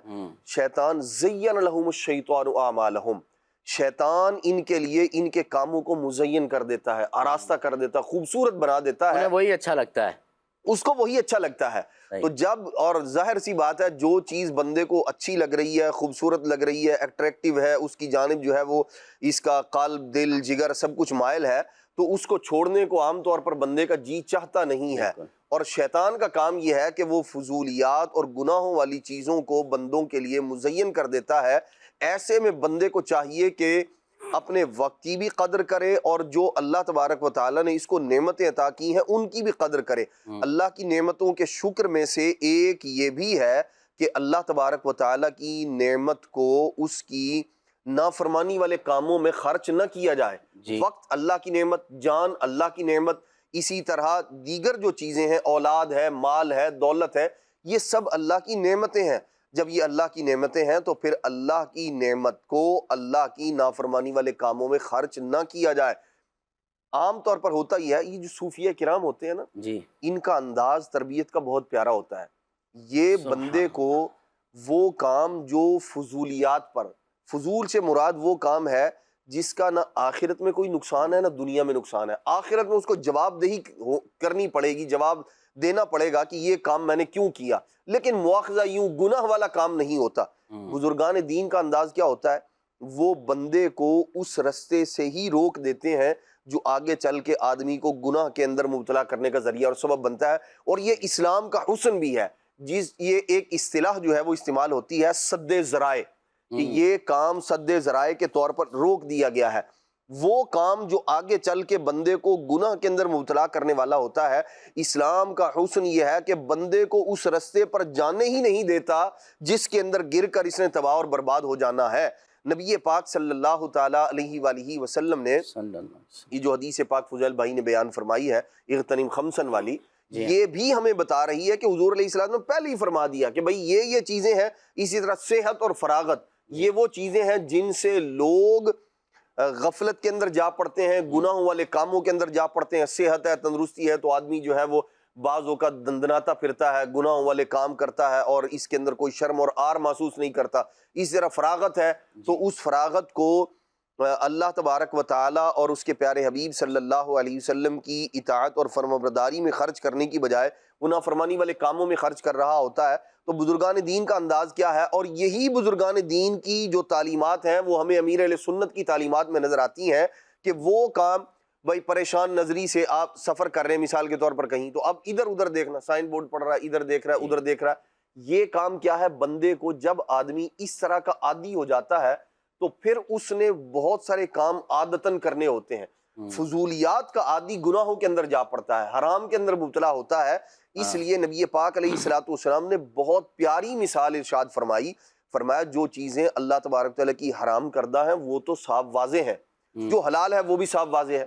شیطان زین لہم الشیطان اعمالہم، شیطان ان کے لیے ان کے کاموں کو مزین کر دیتا ہے، آراستہ کر دیتا ہے، خوبصورت بنا دیتا ہے، وہی اچھا لگتا ہے، اس کو وہی اچھا لگتا ہے۔ تو جب، اور ظاہر سی بات ہے، جو چیز بندے کو اچھی لگ رہی ہے، خوبصورت لگ رہی ہے، اٹریکٹیو ہے، اس کی جانب جو ہے وہ اس کا قلب، دل، جگر سب کچھ مائل ہے، تو اس کو چھوڑنے کو عام طور پر بندے کا جی چاہتا نہیں ہے۔ اور شیطان کا کام یہ ہے کہ وہ فضولیات اور گناہوں والی چیزوں کو بندوں کے لیے مزین کر دیتا ہے۔ ایسے میں بندے کو چاہیے کہ اپنے وقت کی بھی قدر کرے، اور جو اللہ تبارک و تعالیٰ نے اس کو نعمتیں عطا کی ہیں ان کی بھی قدر کرے۔ اللہ کی نعمتوں کے شکر میں سے ایک یہ بھی ہے کہ اللہ تبارک و تعالیٰ کی نعمت کو اس کی نافرمانی والے کاموں میں خرچ نہ کیا جائے۔ وقت اللہ کی نعمت، جان اللہ کی نعمت، اسی طرح دیگر جو چیزیں ہیں، اولاد ہے، مال ہے، دولت ہے، یہ سب اللہ کی نعمتیں ہیں۔ جب یہ اللہ کی نعمتیں ہیں تو پھر اللہ کی نعمت کو اللہ کی نافرمانی والے کاموں میں خرچ نہ کیا جائے۔ عام طور پر ہوتا یہ ہے، یہ جو صوفیہ کرام ہوتے ہیں نا، ان کا انداز تربیت کا بہت پیارا ہوتا ہے۔ یہ بندے کو وہ کام جو فضولیات پر، فضول سے مراد وہ کام ہے جس کا نہ آخرت میں کوئی نقصان ہے نہ دنیا میں نقصان ہے۔ آخرت میں اس کو جواب دہی کرنی پڑے گی، جواب دینا پڑے گا کہ یہ کام میں نے کیوں کیا، لیکن مواخذہ یوں گناہ والا کام نہیں ہوتا۔ بزرگان دین کا انداز کیا ہوتا ہے؟ وہ بندے کو اس رستے سے ہی روک دیتے ہیں جو آگے چل کے آدمی کو گناہ کے اندر مبتلا کرنے کا ذریعہ اور سبب بنتا ہے۔ اور یہ اسلام کا حسن بھی ہے، یہ ایک اصطلاح جو ہے وہ استعمال ہوتی ہے، سد ذرائع، کہ یہ کام سد ذرائع کے طور پر روک دیا گیا ہے۔ وہ کام جو آگے چل کے بندے کو گناہ کے اندر مبتلا کرنے والا ہوتا ہے، اسلام کا حسن یہ ہے کہ بندے کو اس رستے پر جانے ہی نہیں دیتا جس کے اندر گر کر اس نے تباہ اور برباد ہو جانا ہے۔ نبی پاک صلی اللہ تعالیٰ علیہ وآلہ وسلم نے یہ جو حدیث پاک فضیل بھائی نے بیان فرمائی ہے، اغتنم خمسن والی، یہ بھی ہمیں بتا رہی ہے کہ حضور علیہ السلام نے پہلے ہی فرما دیا کہ بھئی یہ چیزیں ہیں۔ اسی طرح صحت اور فراغت، یہ وہ چیزیں ہیں جن سے لوگ غفلت کے اندر جا پڑتے ہیں، گناہوں والے کاموں کے اندر جا پڑتے ہیں۔ صحت ہے، تندرستی ہے، تو آدمی جو ہے وہ بعض اوقات دندناتا پھرتا ہے، گناہوں والے کام کرتا ہے اور اس کے اندر کوئی شرم اور عار محسوس نہیں کرتا۔ اس طرح فراغت ہے تو اس فراغت کو اللہ تبارک و تعالیٰ اور اس کے پیارے حبیب صلی اللہ علیہ وسلم کی اطاعت اور فرمانبرداری میں خرچ کرنے کی بجائے وہ نافرمانی والے کاموں میں خرچ کر رہا ہوتا ہے۔ تو بزرگان دین کا انداز کیا ہے؟ اور یہی بزرگان دین کی جو تعلیمات ہیں وہ ہمیں امیر اہل سنت کی تعلیمات میں نظر آتی ہیں کہ وہ کام، بھائی پریشان نظری سے آپ سفر کر رہے ہیں مثال کے طور پر کہیں، تو اب ادھر ادھر دیکھنا، سائن بورڈ پڑھ رہا ہے، ادھر دیکھ رہا ہے، ادھر دیکھ رہا ہے، یہ کام کیا ہے؟ بندے کو جب آدمی اس طرح کا عادی ہو جاتا ہے تو پھر اس نے بہت سارے کام عادتاً کرنے ہوتے ہیں۔ فضولیات کا عادی گناہوں کے اندر جا پڑتا ہے، حرام کے اندر مبتلا ہوتا ہے۔ اس لیے نبی پاک علیہ الصلوۃ والسلام نے بہت پیاری مثال ارشاد فرمایا جو چیزیں اللہ تبارک تعالیٰ کی حرام کردہ ہیں وہ تو صاف واضح ہیں، جو حلال ہے وہ بھی صاف واضح ہے۔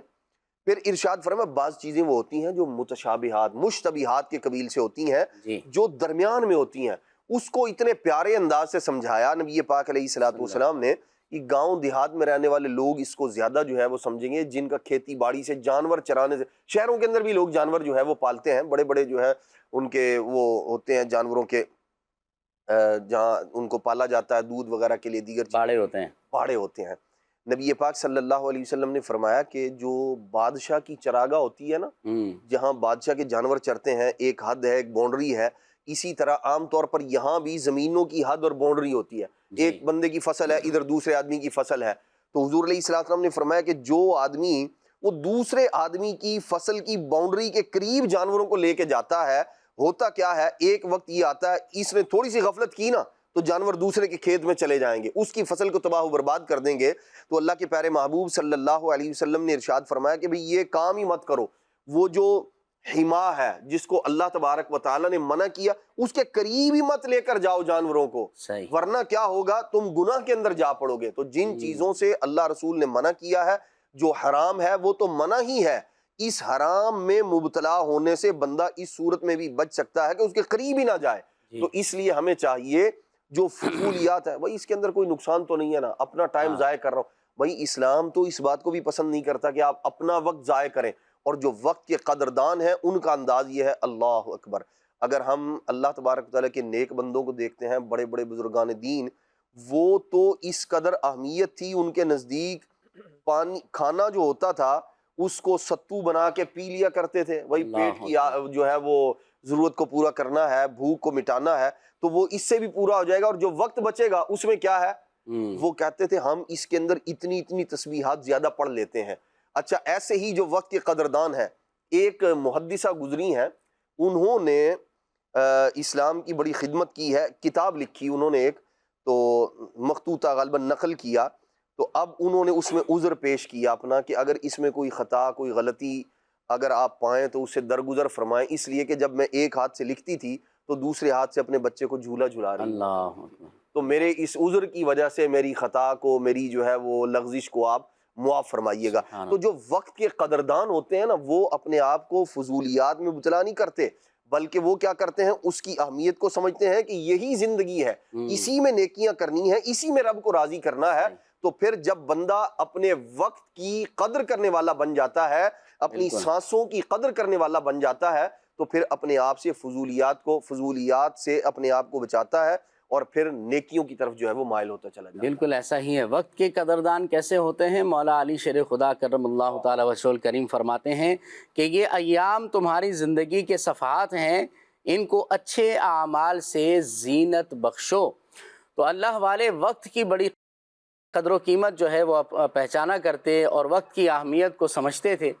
پھر ارشاد فرمایا بعض چیزیں وہ ہوتی ہیں جو متشابہات مشتبہات کے قبیل سے ہوتی ہیں، جو درمیان میں ہوتی ہیں، اس کو اتنے پیارے انداز سے سمجھایا نبی پاک علیہ الصلوۃ والسلام نے کہ گاؤں دیہات میں رہنے والے لوگ اس کو زیادہ جو ہے وہ سمجھیں گے، جن کا کھیتی باڑی سے جانور چرانے سے، شہروں کے اندر بھی لوگ جانور جو ہے وہ پالتے ہیں، بڑے بڑے جو ہے ان کے وہ ہوتے ہیں جانوروں کے جہاں ان کو پالا جاتا ہے دودھ وغیرہ کے لیے، دیگر باڑے ہوتے ہیں۔ نبی پاک صلی اللہ علیہ وسلم نے فرمایا کہ جو بادشاہ کی چراگاہ ہوتی ہے نا، جہاں بادشاہ کے جانور چرتے ہیں، ایک حد ہے، ایک باؤنڈری ہے، اسی طرح عام طور پر یہاں بھی زمینوں کی حد اور باؤنڈری ہوتی ہے، ایک بندے کی فصل ہے، ادھر دوسرے آدمی کی فصل ہے۔ تو حضور علیہ السلام نے فرمایا کہ جو آدمی وہ دوسرے آدمی کی فصل کی باؤنڈری کے قریب جانوروں کو لے کے جاتا ہے، ہوتا کیا ہے، ایک وقت یہ آتا ہے اس نے تھوڑی سی غفلت کی نا تو جانور دوسرے کے کھیت میں چلے جائیں گے، اس کی فصل کو تباہ و برباد کر دیں گے۔ تو اللہ کے پیارے محبوب صلی اللہ علیہ وسلم نے ارشاد فرمایا کہ بھئی یہ کام ہی مت کرو، وہ جو حما ہے جس کو اللہ تبارک و تعالیٰ نے منع کیا اس کے قریب ہی مت لے کر جاؤ جانوروں کو، ورنہ کیا ہوگا، تم گناہ کے اندر جا پڑو گے۔ تو جن چیزوں سے اللہ رسول نے منع کیا ہے، جو حرام ہے وہ تو منع ہی ہے، اس حرام میں مبتلا ہونے سے بندہ اس صورت میں بھی بچ سکتا ہے کہ اس کے قریب ہی نہ جائے۔ تو اس لیے ہمیں چاہیے جو فضولیات ہے بھائی اس کے اندر کوئی نقصان تو نہیں ہے نا، اپنا ٹائم ضائع کر رہا ہوں، بھائی اسلام تو اس بات کو بھی پسند نہیں کرتا کہ آپ اپنا وقت ضائع کریں، اور جو وقت کے قدردان ہیں ان کا انداز یہ ہے اللہ اکبر۔ اگر ہم اللہ تبارک تعالیٰ کے نیک بندوں کو دیکھتے ہیں، بڑے بڑے بزرگان دین، وہ تو اس قدر اہمیت تھی ان کے نزدیک، پانی کھانا جو ہوتا تھا اس کو ستو بنا کے پی لیا کرتے تھے، وہی پیٹ کی جو ہے وہ ضرورت کو پورا کرنا ہے، بھوک کو مٹانا ہے تو وہ اس سے بھی پورا ہو جائے گا، اور جو وقت بچے گا اس میں کیا ہے، وہ کہتے تھے ہم اس کے اندر اتنی تسبیحات زیادہ پڑھ لیتے ہیں۔ اچھا ایسے ہی جو وقت کے قدردان ہے، ایک محدثہ گزری ہیں، انہوں نے اسلام کی بڑی خدمت کی ہے، کتاب لکھی انہوں نے ایک، تو مخطوطہ غالباً نقل کیا، تو اب انہوں نے اس میں عذر پیش کیا اپنا کہ اگر اس میں کوئی خطا کوئی غلطی اگر آپ پائیں تو اس سے درگزر فرمائیں، اس لیے کہ جب میں ایک ہاتھ سے لکھتی تھی تو دوسرے ہاتھ سے اپنے بچے کو جھولا جھلا رہی اللہ، تو میرے اس عذر کی وجہ سے میری خطا کو، میری جو ہے وہ لغزش کو آپ معاف فرمائیے گا۔ تو جو وقت کے قدردان ہوتے ہیں نا، وہ اپنے آپ کو فضولیات میں مبتلا نہیں کرتے، بلکہ وہ کیا کرتے ہیں، اس کی اہمیت کو سمجھتے ہیں کہ یہی زندگی ہے، اسی میں نیکیاں کرنی ہے، اسی میں رب کو راضی کرنا ہے۔ تو پھر جب بندہ اپنے وقت کی قدر کرنے والا بن جاتا ہے، اپنی سانسوں کی قدر کرنے والا بن جاتا ہے، تو پھر اپنے آپ سے فضولیات سے اپنے آپ کو بچاتا ہے، اور پھر نیکیوں کی طرف جو ہے وہ مائل ہوتا چلا جاتا ہے۔ بالکل ایسا ہی ہے۔ وقت کے قدردان کیسے ہوتے ہیں؟ مولا علی شیر خدا کرم اللہ تعالی وجہہ الکریم فرماتے ہیں کہ یہ ایام تمہاری زندگی کے صفحات ہیں، ان کو اچھے اعمال سے زینت بخشو۔ تو اللہ والے وقت کی بڑی قدر و قیمت جو ہے وہ پہچانا کرتے اور وقت کی اہمیت کو سمجھتے تھے،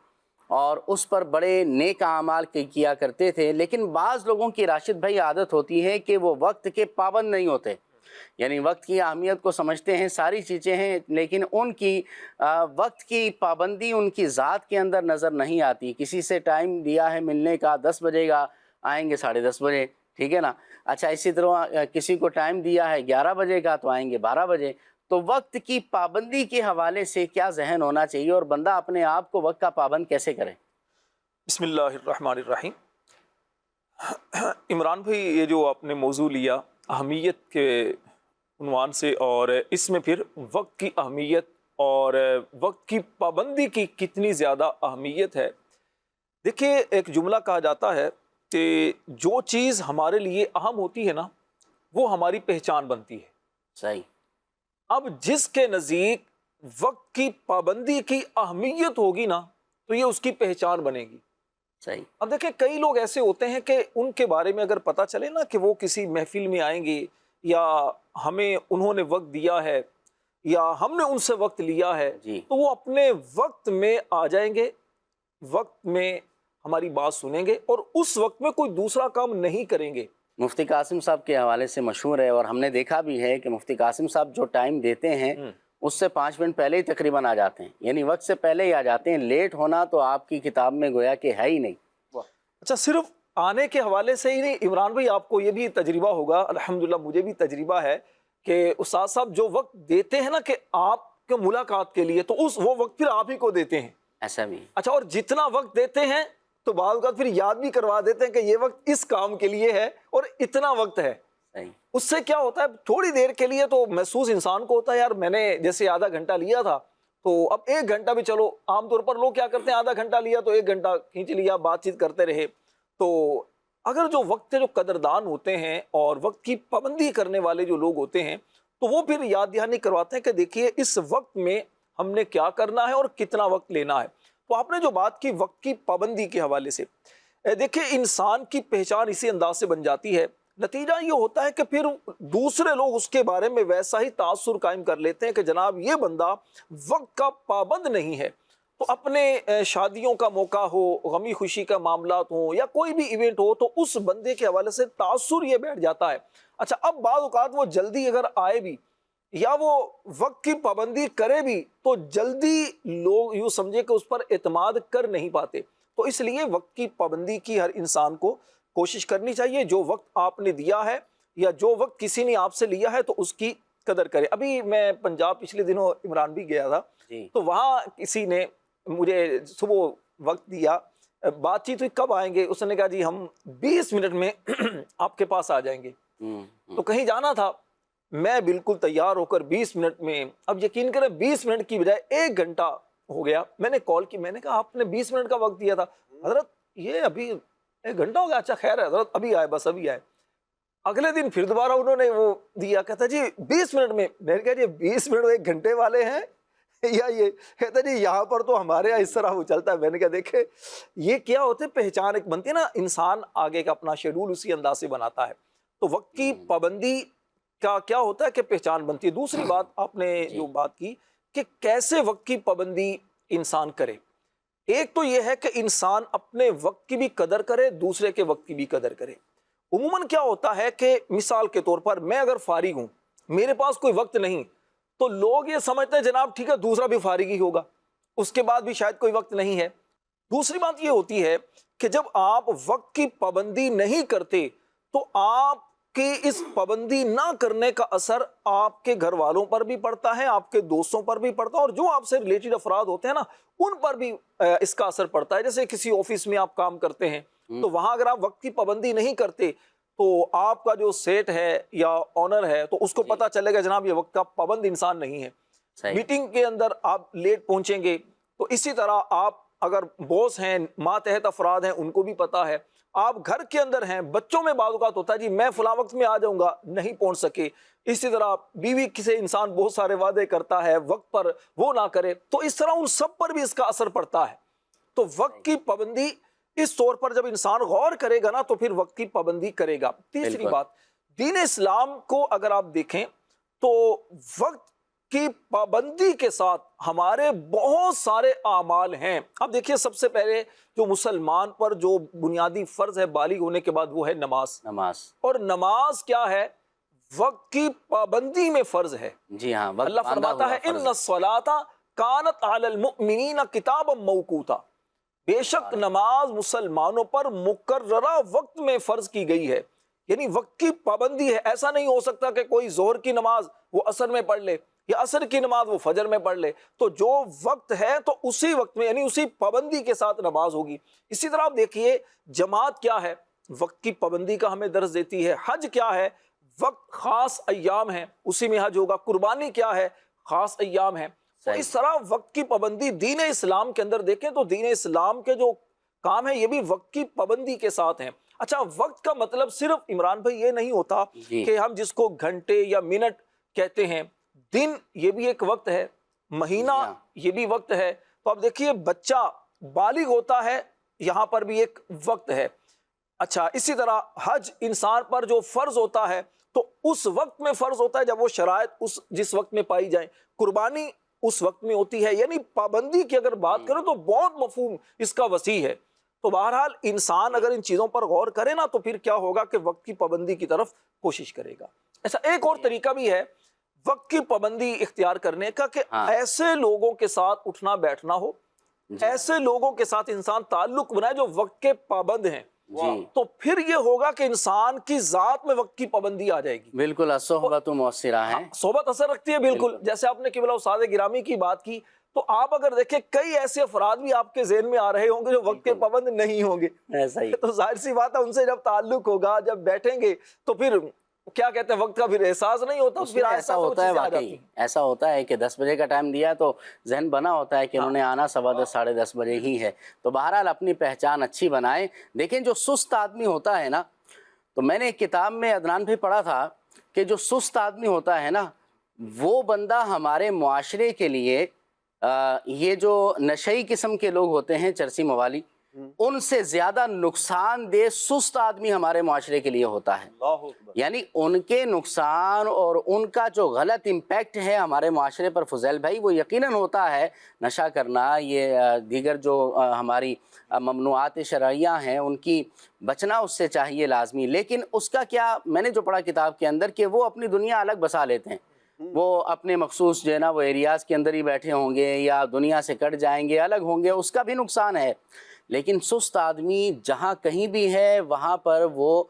اور اس پر بڑے نیک اعمال کیا کرتے تھے۔ لیکن بعض لوگوں کی راشد بھائی عادت ہوتی ہے کہ وہ وقت کے پابند نہیں ہوتے، یعنی وقت کی اہمیت کو سمجھتے ہیں، ساری چیزیں ہیں، لیکن ان کی وقت کی پابندی ان کی ذات کے اندر نظر نہیں آتی۔ کسی سے ٹائم دیا ہے ملنے کا 10 بجے کا، آئیں گے 10:30 بجے، ٹھیک ہے نا۔ اچھا اسی طرح کسی کو ٹائم دیا ہے 11 بجے کا تو آئیں گے 12 بجے۔ تو وقت کی پابندی کے حوالے سے کیا ذہن ہونا چاہیے، اور بندہ اپنے آپ کو وقت کا پابند کیسے کرے؟ بسم اللہ الرحمن الرحیم۔ عمران بھائی، یہ جو آپ نے موضوع لیا اہمیت کے عنوان سے، اور اس میں پھر وقت کی اہمیت اور وقت کی پابندی کی کتنی زیادہ اہمیت ہے۔ دیکھیے، ایک جملہ کہا جاتا ہے کہ جو چیز ہمارے لیے اہم ہوتی ہے نا، وہ ہماری پہچان بنتی ہے۔ صحیح۔ اب جس کے نزدیک وقت کی پابندی کی اہمیت ہوگی نا، تو یہ اس کی پہچان بنے گی۔ صحیح۔ اب دیکھیں، کئی لوگ ایسے ہوتے ہیں کہ ان کے بارے میں اگر پتہ چلے نا کہ وہ کسی محفل میں آئیں گے، یا ہمیں انہوں نے وقت دیا ہے، یا ہم نے ان سے وقت لیا ہے، تو وہ اپنے وقت میں آ جائیں گے، وقت میں ہماری بات سنیں گے، اور اس وقت میں کوئی دوسرا کام نہیں کریں گے۔ مفتی قاسم صاحب کے حوالے سے مشہور ہے، اور ہم نے دیکھا بھی ہے کہ مفتی قاسم صاحب جو ٹائم دیتے ہیں اس سے 5 منٹ پہلے ہی تقریباً آ جاتے ہیں، یعنی وقت سے پہلے ہی آ جاتے ہیں. لیٹ ہونا تو آپ کی کتاب میں گویا کہ ہے ہی نہیں. اچھا، صرف آنے کے حوالے سے ہی نہیں عمران بھائی، آپ کو یہ بھی تجربہ ہوگا، الحمدللہ مجھے بھی تجربہ ہے کہ استاد صاحب جو وقت دیتے ہیں نا کہ آپ کے ملاقات کے لیے، تو وہ وقت پھر آپ ہی کو دیتے ہیں. ایسا بھی اچھا، اور جتنا وقت دیتے ہیں تو بعض اوقات پھر یاد بھی کروا دیتے ہیں کہ یہ وقت اس کام کے لیے ہے اور اتنا وقت ہے. صحیح. اس سے کیا ہوتا ہے، تھوڑی دیر کے لیے تو محسوس انسان کو ہوتا ہے یار میں نے جیسے آدھا گھنٹہ لیا تھا تو اب 1 گھنٹہ بھی، چلو عام طور پر لوگ کیا کرتے ہیں، آدھا گھنٹہ لیا تو 1 گھنٹہ کھینچ لیا، بات چیت کرتے رہے. تو اگر جو وقت کے جو قدردان ہوتے ہیں اور وقت کی پابندی کرنے والے جو لوگ ہوتے ہیں تو وہ پھر یاد دہانی کرواتے ہیں کہ دیکھیے اس وقت میں ہم نے کیا کرنا ہے اور کتنا وقت لینا ہے. تو آپ نے جو بات کی وقت کی پابندی کے حوالے سے، دیکھیں انسان کی پہچان اسی انداز سے بن جاتی ہے، نتیجہ یہ ہوتا ہے کہ پھر دوسرے لوگ اس کے بارے میں ویسا ہی تاثر قائم کر لیتے ہیں کہ جناب یہ بندہ وقت کا پابند نہیں ہے. تو اپنے شادیوں کا موقع ہو، غمی خوشی کا معاملات ہوں یا کوئی بھی ایونٹ ہو تو اس بندے کے حوالے سے تاثر یہ بیٹھ جاتا ہے. اچھا، اب بعض اوقات وہ جلدی اگر آئے بھی یا وہ وقت کی پابندی کرے بھی تو جلدی لوگ یوں سمجھے کہ اس پر اعتماد کر نہیں پاتے. تو اس لیے وقت کی پابندی کی ہر انسان کو کوشش کرنی چاہیے. جو وقت آپ نے دیا ہے یا جو وقت کسی نے آپ سے لیا ہے تو اس کی قدر کرے. ابھی میں پنجاب پچھلے دنوں عمران بھی گیا تھا، تو وہاں کسی نے مجھے صبح وقت دیا، بات چیت ہوئی کب آئیں گے، اس نے کہا جی ہم 20 منٹ میں آپ کے پاس آ جائیں گے. تو کہیں جانا تھا، میں بالکل تیار ہو کر 20 منٹ میں، اب یقین کریں 20 منٹ کی بجائے 1 گھنٹہ ہو گیا. میں نے کال کی، میں نے کہا آپ نے 20 منٹ کا وقت دیا تھا. حضرت یہ ابھی 1 گھنٹہ ہو گیا. اچھا خیر ہے حضرت، ابھی آئے، بس ابھی آئے. اگلے دن پھر دوبارہ انہوں نے وہ دیا، کہتا جی 20 منٹ میں. میں نے کہا جی 20 منٹ 1 گھنٹے والے ہیں یا یہ؟ کہتا جی یہاں پر تو ہمارے یہاں اس طرح وہ چلتا ہے. میں نے کہا دیکھے یہ کیا ہوتے، پہچان ایک بنتی ہے نا، انسان آگے کا اپنا شیڈول اسی انداز سے بناتا ہے. تو وقت کی پابندی کا کیا ہوتا ہے کہ پہچان بنتی ہے. دوسری بات آپ نے جو بات کی کہ کیسے وقت کی پابندی انسان کرے، ایک تو یہ ہے کہ انسان اپنے وقت کی بھی قدر کرے، دوسرے کے وقت کی بھی قدر کرے. عموماً کیا ہوتا ہے کہ مثال کے طور پر میں اگر فارغ ہوں، میرے پاس کوئی وقت نہیں، تو لوگ یہ سمجھتے ہیں جناب ٹھیک ہے دوسرا بھی فارغ ہی ہوگا، اس کے بعد بھی شاید کوئی وقت نہیں ہے. دوسری بات یہ ہوتی ہے کہ جب آپ وقت کی پابندی نہیں کرتے تو آپ کہ اس پابندی نہ کرنے کا اثر آپ کے گھر والوں پر بھی پڑتا ہے، آپ کے دوستوں پر بھی پڑتا ہے، اور جو آپ سے ریلیٹڈ افراد ہوتے ہیں نا ان پر بھی اس کا اثر پڑتا ہے. جیسے کسی آفس میں آپ کام کرتے ہیں تو وہاں اگر آپ وقت کی پابندی نہیں کرتے تو آپ کا جو سیٹ ہے یا آنر ہے تو اس کو پتا چلے گا جناب یہ وقت کا پابند انسان نہیں ہے. میٹنگ کے اندر آپ لیٹ پہنچیں گے. تو اسی طرح آپ اگر باس ہیں، ماتحت افراد ہیں، ان کو بھی پتا ہے. آپ گھر کے اندر ہیں، بچوں میں بعض اوقات ہوتا ہے جی میں فلاں وقت میں آ جاؤں گا، نہیں پہنچ سکے. اسی طرح بیوی سے انسان بہت سارے وعدے کرتا ہے، وقت پر وہ نہ کرے، تو اس طرح ان سب پر بھی اس کا اثر پڑتا ہے. تو وقت کی پابندی اس طور پر جب انسان غور کرے گا نا تو پھر وقت کی پابندی کرے گا. تیسری بات، دین اسلام کو اگر آپ دیکھیں تو وقت کی پابندی کے ساتھ ہمارے بہت سارے اعمال ہیں. اب دیکھیے سب سے پہلے جو مسلمان پر جو بنیادی فرض ہے بالغ ہونے کے بعد وہ ہے نماز. اور نماز کیا ہے؟ وقت کی پابندی میں فرض ہے. جی ہاں، اللہ فرماتا ہے ان الصلاۃ کانت علی المؤمنین کتابا موقوتا، بے شک نماز مسلمانوں پر مقررہ وقت میں فرض کی گئی ہے. یعنی وقت کی پابندی ہے. ایسا نہیں ہو سکتا کہ کوئی ظہر کی نماز وہ عصر میں پڑھ لے یا عصر کی نماز وہ فجر میں پڑھ لے. تو جو وقت ہے تو اسی وقت میں یعنی اسی پابندی کے ساتھ نماز ہوگی. اسی طرح آپ دیکھیے جماعت کیا ہے؟ وقت کی پابندی کا ہمیں درس دیتی ہے. حج کیا ہے؟ وقت خاص ایام ہیں اسی میں حج ہوگا. قربانی کیا ہے؟ خاص ایام ہیں. تو اس طرح وقت کی پابندی دین اسلام کے اندر دیکھیں تو دین اسلام کے جو کام ہے یہ بھی وقت کی پابندی کے ساتھ ہیں. اچھا، وقت کا مطلب صرف عمران بھائی یہ نہیں ہوتا کہ ہم جس کو گھنٹے یا منٹ کہتے ہیں، دن یہ بھی ایک وقت ہے، مہینہ یہ بھی وقت ہے. تو اب دیکھیے بچہ بالغ ہوتا ہے، یہاں پر بھی ایک وقت ہے. اچھا، اسی طرح حج انسان پر جو فرض ہوتا ہے تو اس وقت میں فرض ہوتا ہے جب وہ شرائط جس وقت میں پائی جائیں. قربانی اس وقت میں ہوتی ہے. یعنی پابندی کی اگر بات کریں تو بہت مفہوم اس کا وسیع ہے. تو بہرحال انسان اگر ان چیزوں پر غور کرے نا تو پھر کیا ہوگا کہ وقت کی پابندی کی طرف کوشش کرے گا. ایسا ایک اور طریقہ بھی ہے وقت کی پابندی اختیار کرنے کا کہ ایسے لوگوں کے ساتھ اٹھنا بیٹھنا ہو، ایسے لوگوں کے ساتھ انسان تعلق بنائے جو وقت کے پابند ہیں، تو پھر یہ ہوگا کہ انسان کی ذات میں وقت کی پابندی آ جائے گی. بالکل الصحبۃ مؤثرہ ہے، صحبت اثر رکھتی ہے. بالکل جیسے آپ نے قبلہ استاد گرامی کی بات کی، تو آپ اگر دیکھیں کئی ایسے افراد بھی آپ کے ذہن میں آ رہے ہوں گے جو وقت کے پابند نہیں ہوں گے. ایسا ہی تو ظاہر سی بات ہے ان سے جب تعلق ہوگا، جب بیٹھیں گے تو پھر کیا کہتے ہیں وقت کا پھر احساس نہیں ہوتا. پھر ایسا ہوتا ہے، واقعی ایسا ہوتا ہے کہ 10 بجے کا ٹائم دیا تو ذہن بنا ہوتا ہے کہ انہوں نے آنا 10:15 ساڑھے 10 بجے ہی ہے. تو بہرحال اپنی پہچان اچھی بنائیں. دیکھیں جو سست آدمی ہوتا ہے نا، تو میں نے ایک کتاب میں عدنان بھی پڑھا تھا کہ جو سست آدمی ہوتا ہے نا، وہ بندہ ہمارے معاشرے کے لیے یہ جو نشئی قسم کے لوگ ہوتے ہیں، چرسی موالی، ان سے زیادہ نقصان دہ سست آدمی ہمارے معاشرے کے لیے ہوتا ہے. یعنی ان کے نقصان اور ان کا جو غلط امپیکٹ ہے ہمارے معاشرے پر فضیل بھائی، وہ یقیناً ہوتا ہے. نشہ کرنا، یہ دیگر جو ہماری ممنوعات شرعیہ ہیں ان کی بچنا اس سے چاہیے لازمی. لیکن اس کا کیا، میں نے جو پڑھا کتاب کے اندر کہ وہ اپنی دنیا الگ بسا لیتے ہیں، وہ اپنے مخصوص جو ہے نا وہ ایریاز کے اندر ہی بیٹھے ہوں گے یا دنیا سے کٹ جائیں گے، الگ ہوں گے، اس کا بھی نقصان ہے. لیکن سست آدمی جہاں کہیں بھی ہے وہاں پر وہ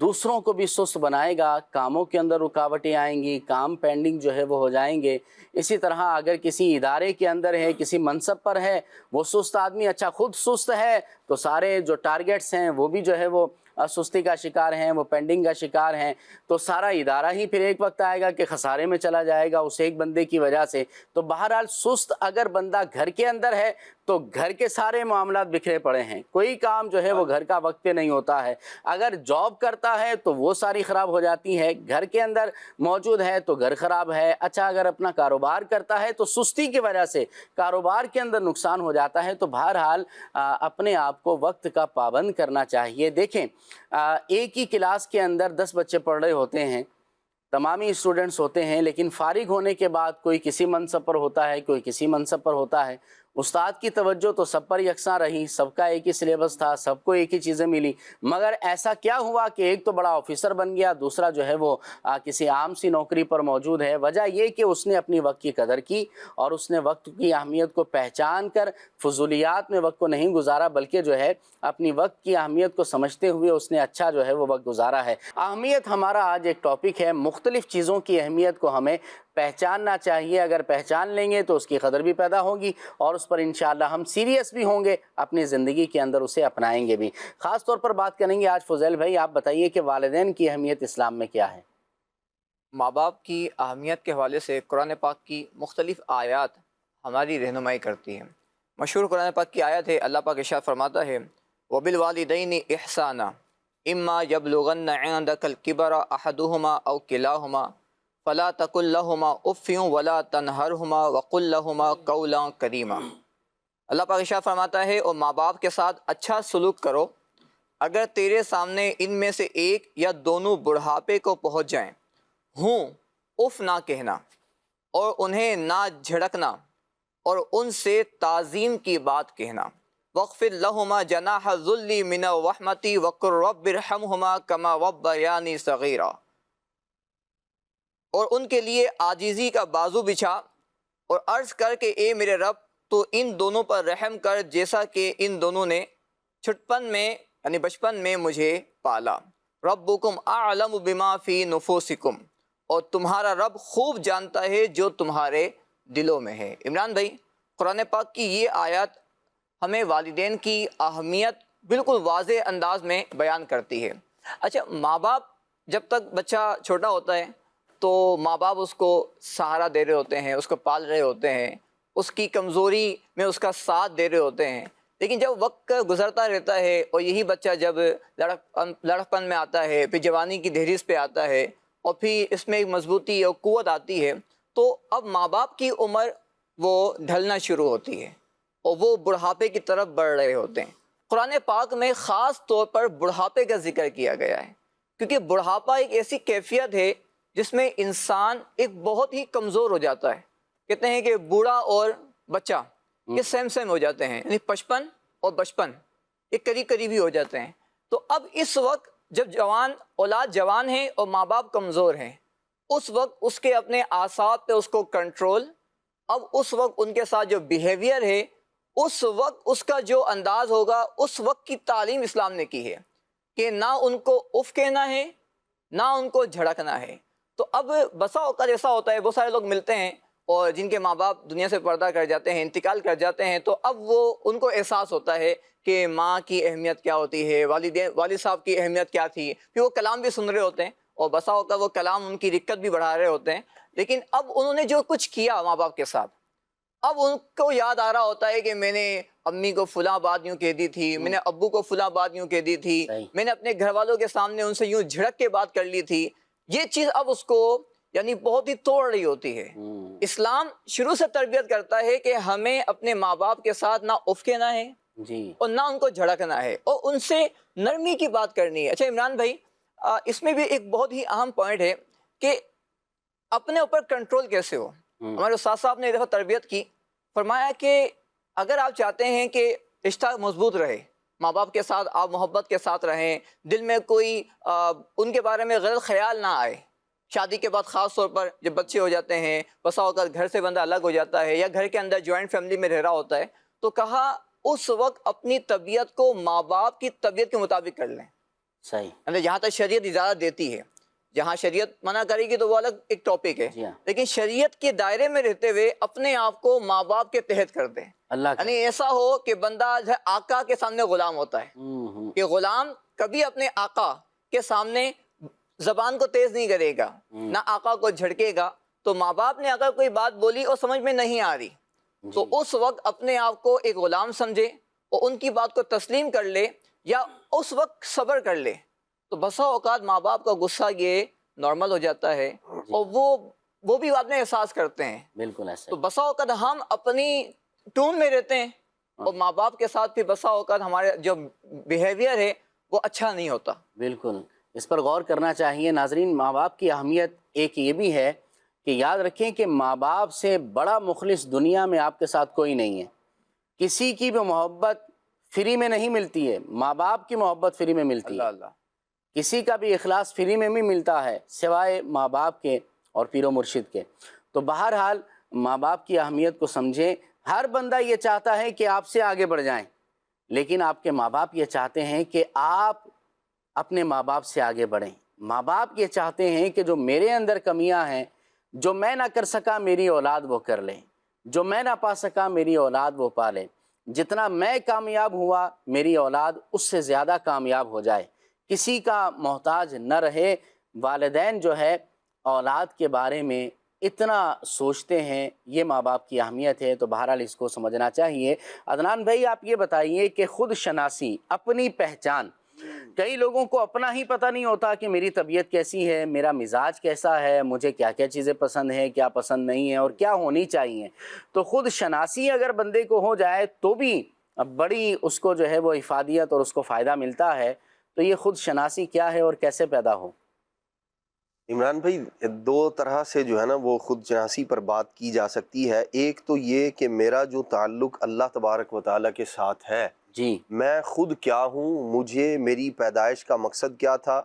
دوسروں کو بھی سست بنائے گا. کاموں کے اندر رکاوٹیں آئیں گی، کام پینڈنگ جو ہے وہ ہو جائیں گے. اسی طرح اگر کسی ادارے کے اندر ہے، کسی منصب پر ہے، وہ سست آدمی اچھا خود سست ہے تو سارے جو ٹارگیٹس ہیں وہ بھی جو ہے وہ سستی کا شکار ہیں، وہ پینڈنگ کا شکار ہیں. تو سارا ادارہ ہی پھر ایک وقت آئے گا کہ خسارے میں چلا جائے گا اس ایک بندے کی وجہ سے. تو بہرحال سست اگر بندہ گھر کے اندر ہے تو گھر کے سارے معاملات بکھرے پڑے ہیں، کوئی کام جو ہے وہ گھر کا وقت پہ نہیں ہوتا ہے. اگر جاب کرتا ہے تو وہ ساری خراب ہو جاتی ہے، گھر کے اندر موجود ہے تو گھر خراب ہے. اچھا اگر اپنا کاروبار کرتا ہے تو سستی کی وجہ سے کاروبار کے اندر نقصان ہو جاتا ہے. تو بہرحال اپنے آپ کو وقت کا پابند کرنا چاہیے. دیکھیں ایک ہی کلاس کے اندر 10 بچے پڑھ رہے ہوتے ہیں، تمامی اسٹوڈنٹس ہوتے ہیں، لیکن فارغ ہونے کے بعد کوئی کسی منصب پر ہوتا ہے، کوئی کسی منصب پر ہوتا ہے. استاد کی توجہ تو سب پر یکساں رہی، سب کا ایک ہی سلیبس تھا، سب کو ایک ہی چیزیں ملی. مگر ایسا کیا ہوا کہ ایک تو بڑا آفیسر بن گیا، دوسرا جو ہے وہ کسی عام سی نوکری پر موجود ہے. وجہ یہ کہ اس نے اپنی وقت کی قدر کی اور اس نے وقت کی اہمیت کو پہچان کر فضولیات میں وقت کو نہیں گزارا، بلکہ جو ہے اپنی وقت کی اہمیت کو سمجھتے ہوئے اس نے اچھا جو ہے وہ وقت گزارا ہے. اہمیت ہمارا آج ایک ٹاپک ہے. مختلف چیزوں کی اہمیت کو ہمیں پہچاننا چاہیے. اگر پہچان لیں گے تو اس کی قدر بھی پیدا ہوگی اور اس پر انشاءاللہ ہم سیریس بھی ہوں گے، اپنی زندگی کے اندر اسے اپنائیں گے بھی. خاص طور پر بات کریں گے آج فضیل بھائی، آپ بتائیے کہ والدین کی اہمیت اسلام میں کیا ہے؟ ماں باپ کی اہمیت کے حوالے سے قرآن پاک کی مختلف آیات ہماری رہنمائی کرتی ہیں. مشہور قرآن پاک کی آیت ہے، اللہ پاک ارشاد فرماتا ہے وَبِالْوَالِدَيْنِ إِحْسَانًا إِمَّا يَبْلُغَنَّ عِندَكَ الْكِبَرَ أَحَدُهُمَا أَوْ كِلَاهُمَا فَلَا تَقُل لَّهُمَا أُفٍّ وَلَا تَنْهَرْهُمَا وَقُل لَّهُمَا قَوْلًا كَرِيمًا. اللہ پاک ارشاد فرماتا ہے اور ماں باپ کے ساتھ اچھا سلوک کرو. اگر تیرے سامنے ان میں سے ایک یا دونوں بڑھاپے کو پہنچ جائیں، ہوں اف نہ کہنا اور انہیں نہ جھڑکنا اور ان سے تعظیم کی بات کہنا. وَاخْفِضْ لَهُمَا جَنَاحَ الذُّلِّ مِنَ الرَّحْمَةِ وَقُلْ رَبِّ ارْحَمْهُمَا كَمَا رَبَّيَانِي صَغِيرًا. اور ان کے لیے عاجزی کا بازو بچھا اور عرض کر کہ اے میرے رب تو ان دونوں پر رحم کر جیسا کہ ان دونوں نے چھٹپن میں یعنی بچپن میں مجھے پالا. ربکم اعلم بما فی نفوسکم، اور تمہارا رب خوب جانتا ہے جو تمہارے دلوں میں ہے. عمران بھائی، قرآن پاک کی یہ آیات ہمیں والدین کی اہمیت بالکل واضح انداز میں بیان کرتی ہے. اچھا، ماں باپ جب تک بچہ چھوٹا ہوتا ہے تو ماں باپ اس کو سہارا دے رہے ہوتے ہیں، اس کو پال رہے ہوتے ہیں، اس کی کمزوری میں اس کا ساتھ دے رہے ہوتے ہیں. لیکن جب وقت گزرتا رہتا ہے اور یہی بچہ جب لڑکپن میں آتا ہے، پھر جوانی کی دہلیز پہ آتا ہے اور پھر اس میں ایک مضبوطی اور قوت آتی ہے، تو اب ماں باپ کی عمر وہ ڈھلنا شروع ہوتی ہے اور وہ بڑھاپے کی طرف بڑھ رہے ہوتے ہیں. قرآن پاک میں خاص طور پر بڑھاپے کا ذکر کیا گیا ہے، کیونکہ بڑھاپا ایک ایسی کیفیت ہے جس میں انسان ایک بہت ہی کمزور ہو جاتا ہے. کہتے ہیں کہ بوڑھا اور بچہ یہ سیم ہو جاتے ہیں، یعنی پچپن اور بچپن یہ قریب قریبی ہو جاتے ہیں. تو اب اس وقت جب اولاد جوان ہیں اور ماں باپ کمزور ہیں، اس وقت اس کے اپنے اعصاب پہ اس کو کنٹرول، اب اس وقت ان کے ساتھ جو بیہیویئر ہے، اس وقت اس کا جو انداز ہوگا، اس وقت کی تعلیم اسلام نے کی ہے کہ نہ ان کو اف کہنا ہے، نہ ان کو جھڑکنا ہے۔ تو اب بسا اوقات ایسا ہوتا ہے، بہت سارے لوگ ملتے ہیں اور جن کے ماں باپ دنیا سے پردہ کر جاتے ہیں، انتقال کر جاتے ہیں، تو اب وہ ان کو احساس ہوتا ہے کہ ماں کی اہمیت کیا ہوتی ہے، والد صاحب کی اہمیت کیا تھی، پھر وہ کلام بھی سن رہے ہوتے ہیں اور بسا اوقات وہ کلام ان کی رکت بھی بڑھا رہے ہوتے ہیں، لیکن اب انہوں نے جو کچھ کیا ماں باپ کے ساتھ، اب ان کو یاد آ رہا ہوتا ہے کہ میں نے امی کو فلاں بات یوں کہہ دی تھی، میں نے ابو کو فلاں بات یوں کہہ دی تھی، میں نے اپنے گھر والوں کے سامنے ان سے یوں جھڑک کے بات کر لی تھی۔ یہ چیز اب اس کو یعنی بہت ہی توڑ رہی ہوتی ہے۔ اسلام شروع سے تربیت کرتا ہے کہ ہمیں اپنے ماں باپ کے ساتھ نہ اف کہنا ہے اور نہ ان کو جھڑکنا ہے اور ان سے نرمی کی بات کرنی ہے۔ اچھا عمران بھائی، اس میں بھی ایک بہت ہی اہم پوائنٹ ہے کہ اپنے اوپر کنٹرول کیسے ہو۔ ہمارے استاد صاحب نے ایک دفعہ تربیت کی، فرمایا کہ اگر آپ چاہتے ہیں کہ رشتہ مضبوط رہے، ماں باپ کے ساتھ آپ محبت کے ساتھ رہیں، دل میں کوئی ان کے بارے میں غلط خیال نہ آئے، شادی کے بعد خاص طور پر جب بچے ہو جاتے ہیں، بسا اوقات گھر سے بندہ الگ ہو جاتا ہے یا گھر کے اندر جوائنٹ فیملی میں رہ رہا ہوتا ہے، تو کہا اس وقت اپنی طبیعت کو ماں باپ کی طبیعت کے مطابق کر لیں۔ صحیح، یعنی جہاں تک شریعت اجازت دیتی ہے، جہاں شریعت منع کرے گی تو وہ الگ ایک ٹاپک ہے، لیکن شریعت کے دائرے میں رہتے ہوئے اپنے آپ کو ماں باپ کے تحت کر دیں۔ یعنی ایسا ہو کہ بندہ جو ہے آقا کے سامنے غلام ہوتا ہے، کہ غلام کبھی اپنے آقا کے سامنے زبان کو تیز نہیں کرے گا، نہ آقا کو جھڑکے گا۔ تو ماں باپ نے اگر کوئی بات بولی اور سمجھ میں نہیں آ رہی تو اس وقت اپنے آپ کو ایک غلام سمجھے اور ان کی بات کو تسلیم کر لے یا اس وقت صبر کر لے، تو بسا اوقات ماں باپ کا غصہ یہ نارمل ہو جاتا ہے اور وہ بھی بعد میں احساس کرتے ہیں۔ بالکل ایسا تو بسا اوقات ہم اپنی ٹون میں رہتے ہیں اور ماں باپ کے ساتھ بھی بسا اوقات ہمارے جو بیہیویئر ہے وہ اچھا نہیں ہوتا۔ بالکل، اس پر غور کرنا چاہیے۔ ناظرین، ماں باپ کی اہمیت ایک یہ بھی ہے کہ یاد رکھیں کہ ماں باپ سے بڑا مخلص دنیا میں آپ کے ساتھ کوئی نہیں ہے۔ کسی کی بھی محبت فری میں نہیں ملتی ہے، ماں باپ کی محبت فری میں ملتی ہے۔ اللہ کسی کا بھی اخلاص فری میں بھی ملتا ہے سوائے ماں باپ کے اور پیر و مرشد کے۔ تو بہرحال ماں باپ کی اہمیت کو سمجھیں۔ ہر بندہ یہ چاہتا ہے کہ آپ سے آگے بڑھ جائیں، لیکن آپ کے ماں باپ یہ چاہتے ہیں کہ آپ اپنے ماں باپ سے آگے بڑھیں۔ ماں باپ یہ چاہتے ہیں کہ جو میرے اندر کمیاں ہیں، جو میں نہ کر سکا میری اولاد وہ کر لے، جو میں نہ پا سکا میری اولاد وہ پا لے، جتنا میں کامیاب ہوا میری اولاد اس سے زیادہ کامیاب ہو جائے، کسی کا محتاج نہ رہے۔ والدین جو ہے اولاد کے بارے میں اتنا سوچتے ہیں، یہ ماں باپ کی اہمیت ہے، تو بہرحال اس کو سمجھنا چاہیے۔ عدنان بھائی، آپ یہ بتائیے کہ خود شناسی، اپنی پہچان، کئی لوگوں کو اپنا ہی پتہ نہیں ہوتا کہ میری طبیعت کیسی ہے، میرا مزاج کیسا ہے، مجھے کیا کیا چیزیں پسند ہیں، کیا پسند نہیں ہیں اور کیا ہونی چاہیے۔ تو خود شناسی اگر بندے کو ہو جائے تو بھی بڑی اس کو جو ہے وہ افادیت اور اس کو فائدہ ملتا ہے۔ تو یہ خود شناسی کیا ہے اور کیسے پیدا ہو؟ عمران بھائی، دو طرح سے جو ہے نا وہ خود شناسی پر بات کی جا سکتی ہے۔ ایک تو یہ کہ میرا جو تعلق اللہ تبارک و تعالیٰ کے ساتھ ہے، جی، میں خود کیا ہوں، مجھے میری پیدائش کا مقصد کیا تھا،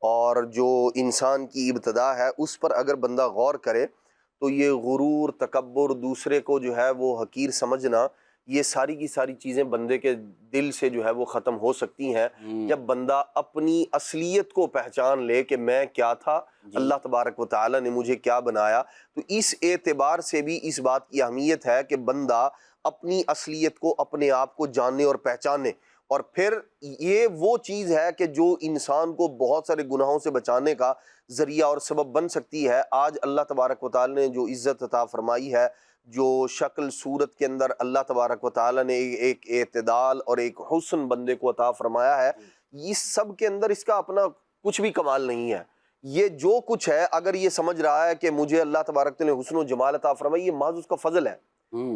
اور جو انسان کی ابتدا ہے اس پر اگر بندہ غور کرے تو یہ غرور، تکبر، دوسرے کو جو ہے وہ حقیر سمجھنا، یہ ساری کی ساری چیزیں بندے کے دل سے جو ہے وہ ختم ہو سکتی ہیں جب بندہ اپنی اصلیت کو پہچان لے کہ میں کیا تھا، اللہ تبارک و تعالیٰ نے مجھے کیا بنایا۔ تو اس اعتبار سے بھی اس بات کی اہمیت ہے کہ بندہ اپنی اصلیت کو، اپنے آپ کو جانے اور پہچانے، اور پھر یہ وہ چیز ہے کہ جو انسان کو بہت سارے گناہوں سے بچانے کا ذریعہ اور سبب بن سکتی ہے۔ آج اللہ تبارک و تعالیٰ نے جو عزت عطا فرمائی ہے، جو شکل صورت کے اندر اللہ تبارک و تعالیٰ نے ایک اعتدال اور ایک حسن بندے کو عطا فرمایا ہے، اس سب کے اندر اس کا اپنا کچھ بھی کمال نہیں ہے۔ یہ جو کچھ ہے، اگر یہ سمجھ رہا ہے کہ مجھے اللہ تبارک نے حسن و جمال عطا فرمائی، یہ محض اس کا فضل ہے۔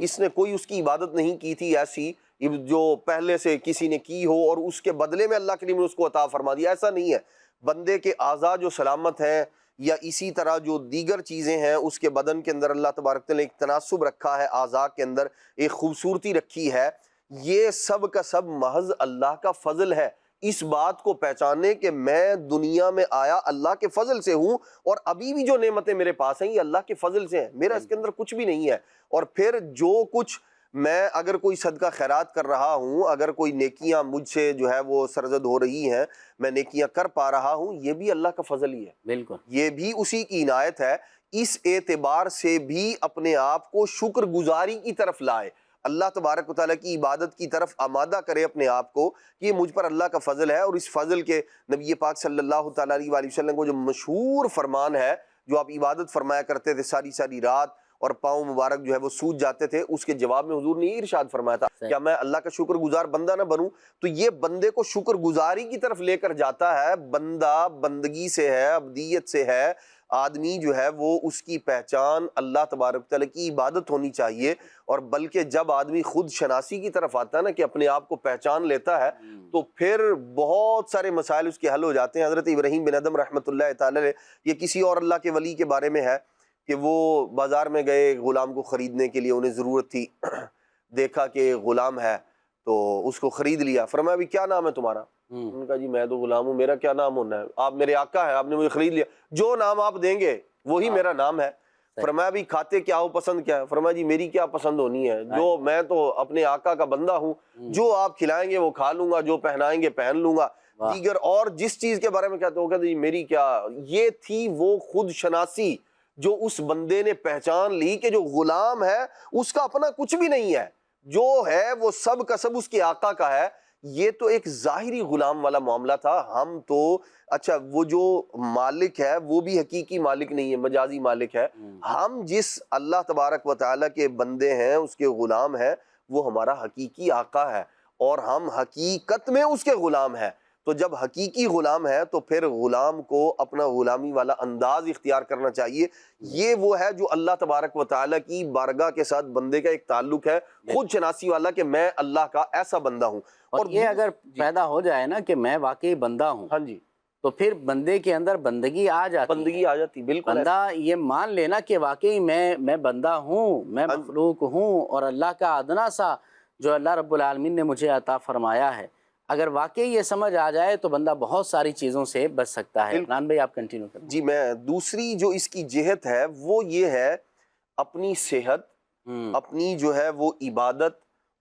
اس نے کوئی اس کی عبادت نہیں کی تھی ایسی جو پہلے سے کسی نے کی ہو اور اس کے بدلے میں اللہ کریم نے اس کو عطا فرما دیا، ایسا نہیں ہے۔ بندے کے اعضاء جو سلامت ہیں یا اسی طرح جو دیگر چیزیں ہیں اس کے بدن کے اندر اللہ تبارک نے ایک تناسب رکھا ہے، اعضاء کے اندر ایک خوبصورتی رکھی ہے، یہ سب کا سب محض اللہ کا فضل ہے اس بات کو پہچانے کہ میں دنیا میں آیا اللہ کے فضل سے ہوں، اور ابھی بھی جو نعمتیں میرے پاس ہیں یہ اللہ کے فضل سے ہیں، میرا اس کے اندر کچھ بھی نہیں ہے۔ اور پھر جو کچھ میں اگر کوئی صدقہ خیرات کر رہا ہوں، اگر کوئی نیکیاں مجھ سے جو ہے وہ سرزد ہو رہی ہیں، میں نیکیاں کر پا رہا ہوں، یہ بھی اللہ کا فضل ہی ہے، بالکل یہ بھی اسی کی عنایت ہے۔ اس اعتبار سے بھی اپنے آپ کو شکر گزاری کی طرف لائے، اللہ تبارک و تعالیٰ کی عبادت کی طرف آمادہ کرے اپنے آپ کو کہ یہ مجھ پر اللہ کا فضل ہے۔ اور اس فضل کے نبی پاک صلی اللہ تعالیٰ علیہ وآلہ وسلم کو جو مشہور فرمان ہے، جو آپ عبادت فرمایا کرتے تھے ساری ساری رات اور پاؤں مبارک جو ہے وہ سوج جاتے تھے، اس کے جواب میں حضور نے یہ ارشاد فرمایا تھا کیا میں اللہ کا شکر گزار بندہ نہ بنوں؟ تو یہ بندے کو شکر گزاری کی طرف لے کر جاتا ہے۔ بندہ بندگی سے ہے، عبدیت سے ہے، آدمی جو ہے وہ اس کی پہچان اللہ تبارک تعالیٰ کی عبادت ہونی چاہیے۔ اور بلکہ جب آدمی خود شناسی کی طرف آتا ہے نا، کہ اپنے آپ کو پہچان لیتا ہے، تو پھر بہت سارے مسائل اس کے حل ہو جاتے ہیں۔ حضرت ابراہیم بن ادم رحمۃ اللہ تعالی علیہ، یہ کسی اور اللہ کے ولی کے بارے میں ہے کہ وہ بازار میں گئے غلام کو خریدنے کے لیے، انہیں ضرورت تھی، دیکھا کہ غلام ہے تو اس کو خرید لیا۔ فرمایا بھی کیا نام ہے تمہارا؟ انہوں نے کہا جی میں تو غلام ہوں، میرا کیا نام ہونا ہے، آپ میرے آقا ہیں، آپ نے مجھے خرید لیا، جو نام آپ دیں گے وہی میرا نام ہے۔ فرمایا بھی کھاتے کیا ہو، پسند کیا ہے؟ فرمایا جی میری کیا پسند ہونی ہے، جو میں تو اپنے آقا کا بندہ ہوں، جو آپ کھلائیں گے وہ کھا لوں گا، جو پہنائیں گے پہن لوں گا، دیگر اور جس چیز کے بارے میں کہتے ہو کہتے جی میری کیا۔ یہ تھی وہ خود شناسی جو اس بندے نے پہچان لی کہ جو غلام ہے اس کا اپنا کچھ بھی نہیں ہے، جو ہے وہ سب کا سب اس کے آقا کا ہے۔ یہ تو ایک ظاہری غلام والا معاملہ تھا۔ ہم تو اچھا وہ جو مالک ہے وہ بھی حقیقی مالک نہیں ہے، مجازی مالک ہے۔ ہم جس اللہ تبارک و تعالیٰ کے بندے ہیں، اس کے غلام ہیں، وہ ہمارا حقیقی آقا ہے، اور ہم حقیقت میں اس کے غلام ہیں۔ تو جب حقیقی غلام ہے تو پھر غلام کو اپنا غلامی والا انداز اختیار کرنا چاہیے۔ یہ وہ ہے جو اللہ تبارک و تعالیٰ کی بارگاہ کے ساتھ بندے کا ایک تعلق ہے، خود شناسی والا کہ میں اللہ کا ایسا بندہ ہوں۔ اور یہ اگر پیدا ہو جائے نا کہ میں واقعی بندہ ہوں، ہاں جی، تو پھر بندے کے اندر بندگی آ جاتی ہے، بندگی آ جاتی، بالکل بندہ یہ مان لینا کہ واقعی میں بندہ ہوں، میں مخلوق ہوں، اور اللہ کا ادنا سا جو اللہ رب العالمین نے مجھے عطا فرمایا ہے، اگر واقعی یہ سمجھ آ جائے تو بندہ بہت ساری چیزوں سے بچ سکتا ہے۔ عمران بھائی آپ کنٹینیو کریں۔ جی، میں دوسری جو اس کی جہت ہے وہ یہ ہے اپنی صحت، اپنی جو ہے وہ عبادت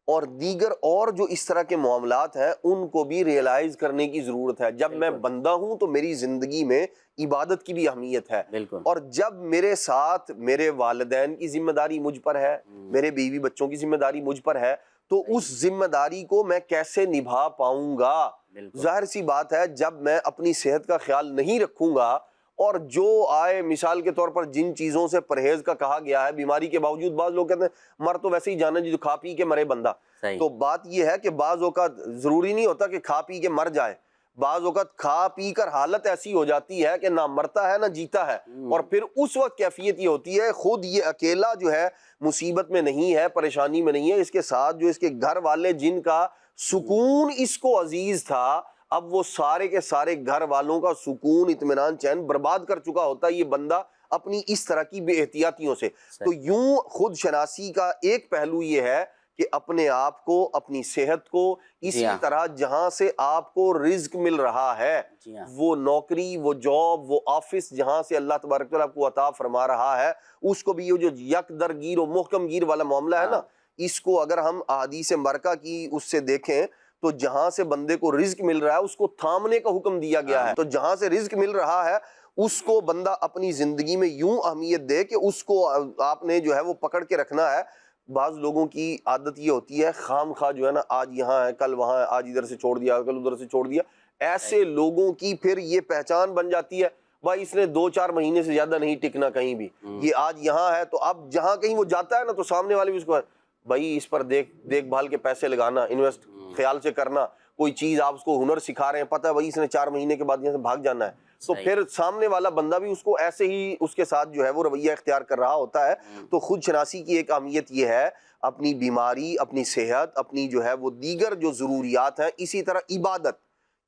اور دیگر اور جو اس طرح کے معاملات ہیں ان کو بھی ریئلائز کرنے کی ضرورت ہے۔ جب میں بندہ ہوں تو میری زندگی میں عبادت کی بھی اہمیت ہے، اور جب میرے ساتھ میرے والدین کی ذمہ داری مجھ پر ہے، میرے بیوی بچوں کی ذمہ داری مجھ پر ہے، تو اس ذمہ داری کو میں کیسے نبھا پاؤں گا؟ ظاہر سی بات ہے جب میں اپنی صحت کا خیال نہیں رکھوں گا، اور جو آئے مثال کے طور پر جن چیزوں سے پرہیز کا کہا گیا ہے، بیماری کے باوجود بعض لوگ کہتے ہیں مر تو ویسے ہی جانا جی، جو کھا پی کے مرے بندہ۔ تو بات یہ ہے کہ بعض اوقات ضروری نہیں ہوتا کہ کھا پی کے مر جائے، بعض اوقات کھا پی کر حالت ایسی ہو جاتی ہے کہ نہ مرتا ہے نہ جیتا ہے، اور پھر اس وقت کیفیت یہ ہوتی ہے خود یہ اکیلا جو ہے مصیبت میں نہیں ہے، پریشانی میں نہیں ہے، اس کے ساتھ جو اس کے گھر والے جن کا سکون اس کو عزیز تھا، اب وہ سارے کے سارے گھر والوں کا سکون، اطمینان، چین برباد کر چکا ہوتا ہے یہ بندہ اپنی اس طرح کی بے احتیاطیوں سے۔ تو یوں خود شناسی کا ایک پہلو یہ ہے کہ اپنے آپ کو، اپنی صحت کو، اسی طرح جہاں سے آپ کو رزق مل رہا ہے، وہ نوکری، وہ جاب، وہ آفس جہاں سے اللہ تبارک تعالیٰ آپ کو عطا فرما رہا ہے، اس کو بھی یہ جو یک در گیر و محکم گیر والا معاملہ ہے نا، اس کو اگر ہم احادیث مبارکہ کی اس سے دیکھیں تو جہاں سے بندے کو رزق مل رہا ہے اس کو تھامنے کا حکم دیا گیا ہے۔ تو جہاں سے رزق مل رہا ہے اس کو بندہ اپنی زندگی میں یوں اہمیت دے کہ اس کو آپ نے جو ہے وہ پکڑ کے رکھنا ہے۔ بعض لوگوں کی عادت یہ ہوتی ہے خام خواہ جو ہے نا، آج یہاں ہے کل وہاں ہے، آج ادھر سے چھوڑ دیا کل ادھر سے چھوڑ دیا۔ ایسے لوگوں کی پھر یہ پہچان بن جاتی ہے بھائی اس نے 2-4 مہینے سے زیادہ نہیں ٹکنا کہیں بھی، یہ آج یہاں ہے تو اب جہاں کہیں وہ جاتا ہے نا تو سامنے والے بھی اس کو بھائی اس پر دیکھ بھال کے پیسے لگانا، انویسٹ خیال سے کرنا، کوئی چیز آپ اس کو ہنر سکھا رہے ہیں، پتہ ہے بھائی اس نے 4 مہینے کے بعد یہاں سے بھاگ جانا ہے، تو پھر سامنے والا بندہ بھی اس کو ایسے ہی اس کے ساتھ جو ہے وہ رویہ اختیار کر رہا ہوتا ہے۔ تو خود شناسی کی ایک اہمیت یہ ہے اپنی بیماری، اپنی صحت، اپنی جو ہے وہ دیگر جو ضروریات ہیں، اسی طرح عبادت،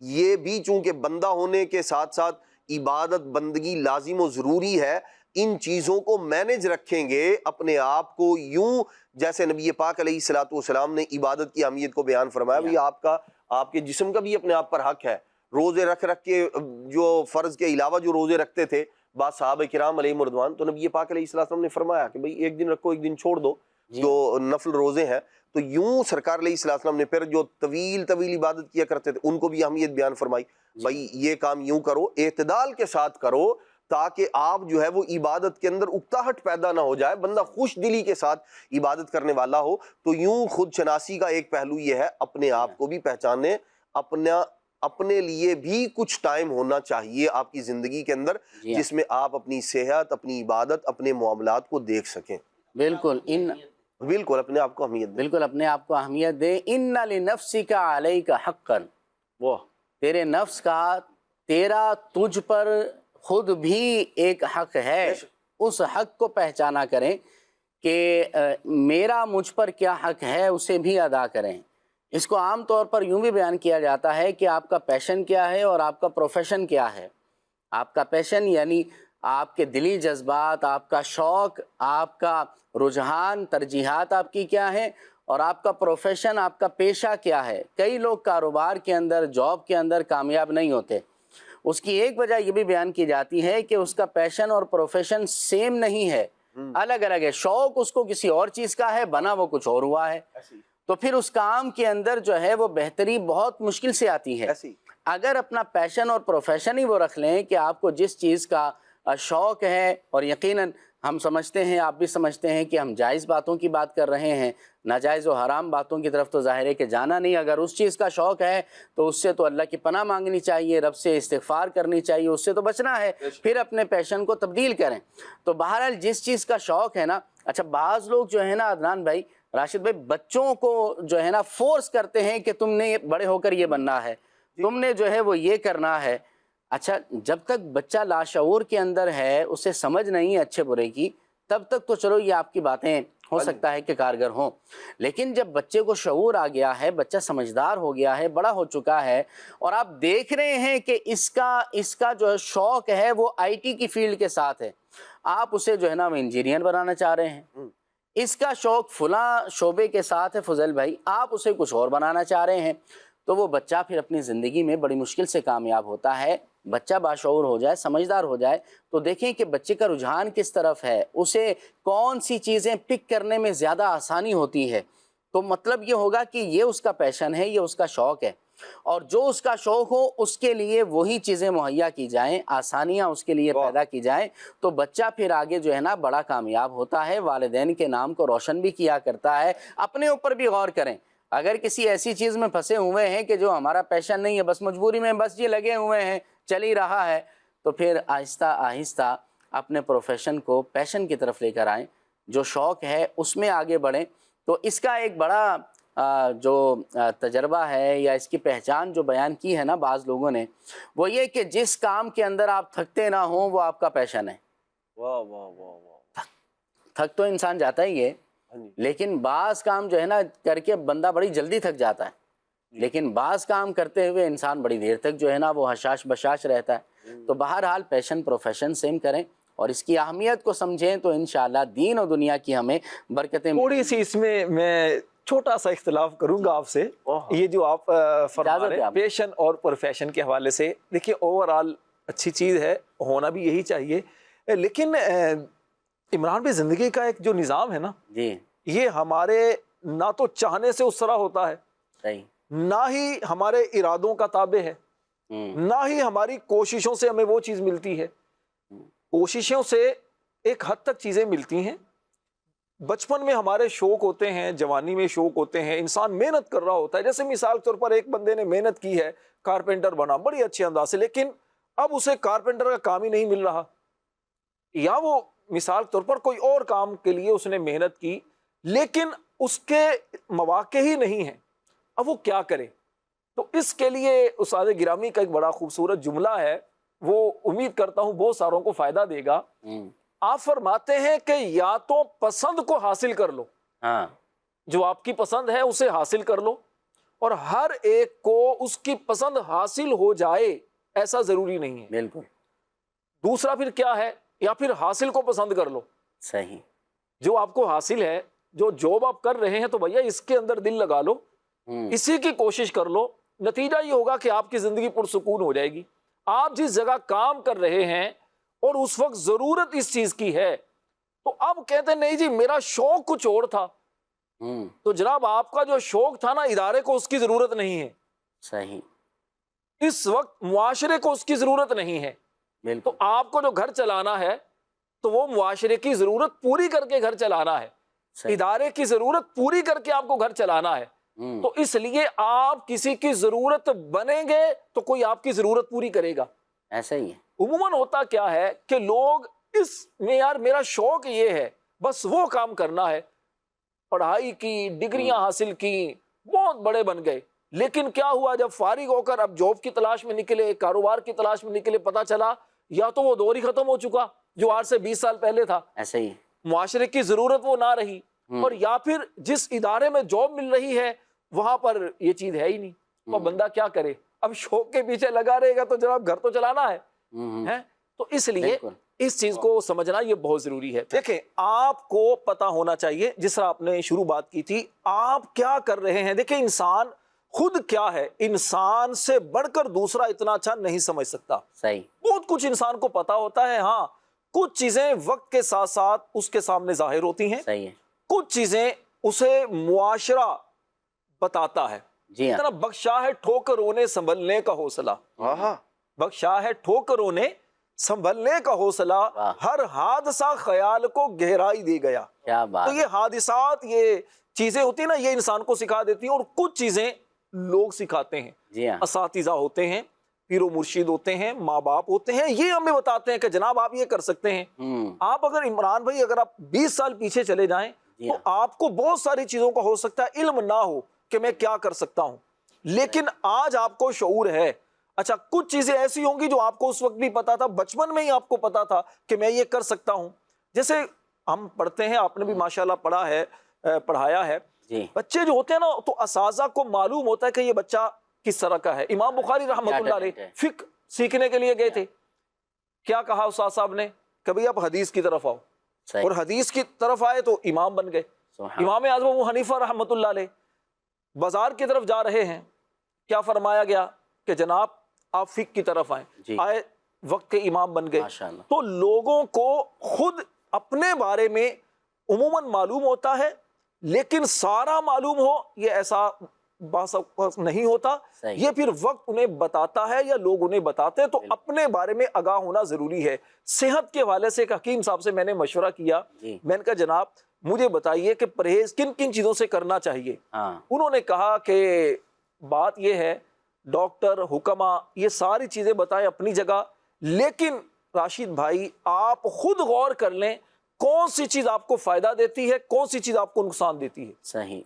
یہ بھی چونکہ بندہ ہونے کے ساتھ ساتھ عبادت بندگی لازم و ضروری ہے، ان چیزوں کو مینج رکھیں گے اپنے آپ کو یوں، جیسے نبی پاک علیہ الصلوۃ والسلام نے عبادت کی اہمیت کو بیان فرمایا، بھی آپ کا آپ کے جسم کا بھی اپنے آپ پر حق ہے. روزے رکھ کے جو فرض کے علاوہ جو روزے رکھتے تھے بعض صحابہ کرام علیہ رضوان، تو نبی پاک علیہ السلام نے فرمایا کہ بھئی ایک دن رکھو ایک دن چھوڑ دو، جو نفل روزے ہیں. تو یوں سرکار علیہ السلام نے پھر جو طویل عبادت کیا کرتے تھے ان کو بھی اہمیت بیان فرمائی. بھائی یہ کام یوں کرو، اعتدال کے ساتھ کرو، تاکہ آپ جو ہے وہ عبادت کے اندر اکتاہٹ پیدا نہ ہو جائے، بندہ خوش دلی کے ساتھ عبادت کرنے والا ہو. تو یوں خود شناسی کا ایک پہلو یہ ہے، اپنے آپ کو بھی پہچانے، اپنے لیے بھی کچھ ٹائم ہونا چاہیے آپ کی زندگی کے اندر جس میں آپ اپنی صحت، اپنی عبادت، اپنے معاملات کو دیکھ سکیں. بالکل اپنے آپ کو اہمیت دیں. بالکل اپنے آپ کو اہمیت دیں. ان لنفسک علیک حقا، واہ، تیرے نفس کا، تیرا تجھ پر خود بھی ایک حق ہے. اس حق کو پہچانا کریں کہ میرا مجھ پر کیا حق ہے، اسے بھی ادا کریں. اس کو عام طور پر یوں بھی بیان کیا جاتا ہے کہ آپ کا پیشن کیا ہے اور آپ کا پروفیشن کیا ہے. آپ کا پیشن یعنی آپ کے دلی جذبات، آپ کا شوق، آپ کا رجحان، ترجیحات آپ کی کیا ہیں، اور آپ کا پروفیشن، آپ کا پیشہ کیا ہے. کئی لوگ کاروبار کے اندر، جاب کے اندر کامیاب نہیں ہوتے. اس کی ایک وجہ یہ بھی بیان کی جاتی ہے کہ اس کا پیشن اور پروفیشن سیم نہیں ہے، الگ الگ ہے. شوق اس کو کسی اور چیز کا ہے، بنا وہ کچھ اور ہوا ہے. تو پھر اس کام کے اندر جو ہے وہ بہتری بہت مشکل سے آتی ہے. اگر اپنا پیشن اور پروفیشن ہی وہ رکھ لیں کہ آپ کو جس چیز کا شوق ہے، اور یقیناً ہم سمجھتے ہیں، آپ بھی سمجھتے ہیں کہ ہم جائز باتوں کی بات کر رہے ہیں، ناجائز و حرام باتوں کی طرف تو ظاہر ہے کہ جانا نہیں. اگر اس چیز کا شوق ہے تو اس سے تو اللہ کی پناہ مانگنی چاہیے، رب سے استغفار کرنی چاہیے، اس سے تو بچنا ہے. پھر اپنے پیشن کو تبدیل کریں. تو بہرحال جس چیز کا شوق ہے نا، اچھا بعض لوگ جو ہے نا عدنان بھائی، راشد بھائی، بچوں کو جو ہے نا فورس کرتے ہیں کہ تم نے بڑے ہو کر یہ بننا ہے، تم نے جو ہے وہ یہ کرنا ہے. اچھا جب تک بچہ لاشعور کے اندر ہے، اسے سمجھ نہیں ہے اچھے برے کی، تب تک تو چلو یہ آپ کی باتیں ہو سکتا ہے کہ کارگر ہوں. لیکن جب بچے کو شعور آ گیا ہے، بچہ سمجھدار ہو گیا ہے، بڑا ہو چکا ہے، اور آپ دیکھ رہے ہیں کہ اس کا جو شوق ہے وہ آئی ٹی کی فیلڈ کے ساتھ ہے، آپ اسے جو ہے نا وہ انجینئر بنانا چاہ رہے ہیں. اس کا شوق فلاں شعبے کے ساتھ ہے فضل بھائی، آپ اسے کچھ اور بنانا چاہ رہے ہیں. تو وہ بچہ پھر اپنی زندگی میں بڑی مشکل سے کامیاب ہوتا ہے. بچہ باشعور ہو جائے، سمجھدار ہو جائے تو دیکھیں کہ بچے کا رجحان کس طرف ہے، اسے کون سی چیزیں پک کرنے میں زیادہ آسانی ہوتی ہے. تو مطلب یہ ہوگا کہ یہ اس کا پیشن ہے، یہ اس کا شوق ہے، اور جو اس کا شوق ہو اس کے لیے وہی چیزیں مہیا کی جائیں، آسانیاں اس کے لیے پیدا کی جائیں، تو بچہ پھر آگے جو ہے نا بڑا کامیاب ہوتا ہے، والدین کے نام کو روشن بھی کیا کرتا ہے. اپنے اوپر بھی غور کریں. اگر کسی ایسی چیز میں پھنسے ہوئے ہیں کہ جو ہمارا پیشن نہیں ہے، بس مجبوری میں بس یہ لگے ہوئے ہیں، چل ہی رہا ہے، تو پھر آہستہ آہستہ اپنے پروفیشن کو پیشن کی طرف لے کر آئیں، جو شوق ہے اس میں آگے بڑھیں. تو اس کا ایک بڑا جو تجربہ ہے یا اس کی پہچان جو بیان کی ہے نا بعض لوگوں نے، وہ یہ کہ جس کام کے اندر آپ تھکتے نہ ہوں وہ آپ کا پیشن ہے. واہ واہ واہ واہ. تھک تو انسان جاتا ہی ہے، لیکن بعض کام جو ہے نا کر کے بندہ بڑی جلدی تھک جاتا ہے، لیکن بعض کام کرتے ہوئے انسان بڑی دیر تک جو ہے نا وہ حشاش بشاش رہتا ہے. تو بہرحال پیشن پروفیشن سیم کریں اور اس کی اہمیت کو سمجھیں تو انشاءاللہ دین و دنیا کی ہمیں برکتیں. تھوڑی سی اس میں چھوٹا سا اختلاف کروں گا آپ سے. یہ جو آپ فرما رہے ہیں پیشن اور پروفیشن کے حوالے سے، دیکھیے اوورآل اچھی چیز ہے، ہونا بھی یہی چاہیے، لیکن عمران بھائی زندگی کا ایک جو نظام ہے نا جی، یہ ہمارے نہ تو چاہنے سے اس طرح ہوتا ہے، صحیح، نہ ہی ہمارے ارادوں کا تابع ہے، نہ ہی ہماری کوششوں سے ہمیں وہ چیز ملتی ہے. کوششوں سے ایک حد تک چیزیں ملتی ہیں، بچپن میں ہمارے شوق ہوتے ہیں، جوانی میں شوق ہوتے ہیں، انسان محنت کر رہا ہوتا ہے. جیسے مثال کے طور پر ایک بندے نے محنت کی ہے، کارپینٹر بنا بڑی اچھے انداز سے، لیکن اب اسے کارپینٹر کا کام ہی نہیں مل رہا، یا وہ مثال کے طور پر کوئی اور کام کے لیے اس نے محنت کی لیکن اس کے مواقع ہی نہیں ہیں، اب وہ کیا کرے؟ تو اس کے لیے استاد گرامی کا ایک بڑا خوبصورت جملہ ہے، وہ امید کرتا ہوں بہت ساروں کو فائدہ دے گا. آپ فرماتے ہیں کہ یا تو پسند کو حاصل کر لو، جو آپ کی پسند ہے اسے حاصل کر لو، اور ہر ایک کو اس کی پسند حاصل ہو جائے ایسا ضروری نہیں ہے. بالکل. دوسرا پھر کیا ہے؟ یا پھر حاصل کو پسند کر لو. صحیح. جو آپ کو حاصل ہے، جو جاب آپ کر رہے ہیں تو بھیا اس کے اندر دل لگا لو، اسی کی کوشش کر لو. نتیجہ یہ ہوگا کہ آپ کی زندگی پرسکون ہو جائے گی. آپ جس جگہ کام کر رہے ہیں اور اس وقت ضرورت اس چیز کی ہے, تو اب کہتے ہیں نہیں جی میرا شوق کچھ اور تھا, تو جناب آپ کا جو شوق تھا نا ادارے کو اس کی ضرورت نہیں ہے, صحیح, اس وقت معاشرے کو اس کی ضرورت نہیں ہے. تو آپ کو جو گھر چلانا ہے تو وہ معاشرے کی ضرورت پوری کر کے گھر چلانا ہے, ادارے کی ضرورت پوری کر کے آپ کو گھر چلانا ہے. تو اس لیے آپ کسی کی ضرورت بنیں گے تو کوئی آپ کی ضرورت پوری کرے گا. ایسا ہی ہے. عموماً ہوتا کیا ہے کہ لوگ اس میں یار میرا شوق یہ ہے, بس وہ کام کرنا ہے, پڑھائی کی, ڈگریاں حاصل کی, بہت بڑے بن گئے, لیکن کیا ہوا جب فارغ ہو کر اب جاب کی تلاش میں نکلے, کاروبار کی تلاش میں نکلے, پتا چلا یا تو وہ دور ہی ختم ہو چکا جو آج سے 20 سال پہلے تھا, ایسا ہی, معاشرے کی ضرورت وہ نہ رہی, اور یا پھر جس ادارے میں جاب مل رہی ہے وہاں پر یہ چیز ہے ہی نہیں. تو بندہ کیا کرے, اب شوق کے پیچھے لگا رہے گا تو جناب گھر تو چلانا ہے. تو اس لیے اس چیز کو سمجھنا یہ بہت ضروری ہے. دیکھیں آپ کو پتا ہونا چاہیے, جس طرح آپ نے شروع بات کی تھی, آپ کیا کر رہے ہیں. دیکھیں انسان خود کیا ہے, انسان سے بڑھ کر دوسرا اتنا اچھا نہیں سمجھ سکتا. صحیح, بہت کچھ انسان کو پتا ہوتا ہے, ہاں کچھ چیزیں وقت کے ساتھ ساتھ اس کے سامنے ظاہر ہوتی ہیں, صحیح ہے, کچھ چیزیں اسے معاشرہ بتاتا ہے. جی ہاں, بخشا ہے ٹھوکروں نے سنبھلنے کا حوصلہ, بخشا ہے ٹھوکروں نے سنبھلنے کا حوصلہ, ہر حادثہ خیال کو گہرائی دے گیا. کیا بات. تو یہ حادثات, یہ چیزیں ہوتی ہیں نا, یہ انسان کو سکھا دیتی ہیں, اور کچھ چیزیں لوگ سکھاتے ہیں. جی ہاں, اساتذہ ہوتے ہیں, پیر و مرشد ہوتے ہیں, ماں باپ ہوتے ہیں, یہ ہمیں بتاتے ہیں کہ جناب آپ یہ کر سکتے ہیں. آپ اگر عمران بھائی اگر آپ 20 سال پیچھے چلے جائیں تو آپ کو بہت ساری چیزوں کا ہو سکتا ہے علم نہ ہو کہ میں کیا کر سکتا ہوں, لیکن آج آپ کو شعور ہے. اچھا کچھ چیزیں ایسی ہوں گی جو آپ کو اس وقت بھی پتا تھا, بچپن میں ہی آپ کو پتا تھا کہ میں یہ کر سکتا ہوں. جیسے ہم پڑھتے ہیں, آپ نے بھی ماشاءاللہ پڑھا ہے, پڑھایا ہے, بچے جو ہوتے ہیں نا تو اساتذہ کو معلوم ہوتا ہے کہ یہ بچہ کس طرح کا ہے. امام بخاری رحمۃ اللہ علیہ فقہ سیکھنے کے لیے گئے تھے, کیا کہا استاد صاحب نے, کبھی آپ حدیث کی طرف آؤ, اور حدیث کی طرف آئے تو امام بن گئے. امام اعظم ابو حنیفہ رحمۃ اللہ علیہ بازار کی طرف جا رہے ہیں, کیا فرمایا گیا کہ جناب آپ فقہ کی طرف آئیں, آئے وقت کے امام بن گئے. تو لوگوں کو خود اپنے بارے میں عموماً معلوم ہوتا ہے, لیکن سارا معلوم ہو یہ ایسا باس نہیں ہوتا. یہ پھر وقت انہیں بتاتا ہے یا لوگ انہیں بتاتے ہیں, تو اپنے بارے میں آگاہ ہونا ضروری ہے. صحت کے حوالے سے ایک حکیم صاحب سے میں نے مشورہ کیا, میں نے کہا جناب مجھے بتائیے کہ پرہیز کن کن چیزوں سے کرنا چاہیے. انہوں نے کہا کہ بات یہ ہے, ڈاکٹر, حکما, یہ ساری چیزیں بتائیں اپنی جگہ, لیکن راشد بھائی آپ خود غور کر لیں کون سی چیز آپ کو فائدہ دیتی ہے, کون سی چیز آپ کو نقصان دیتی ہے. صحیح,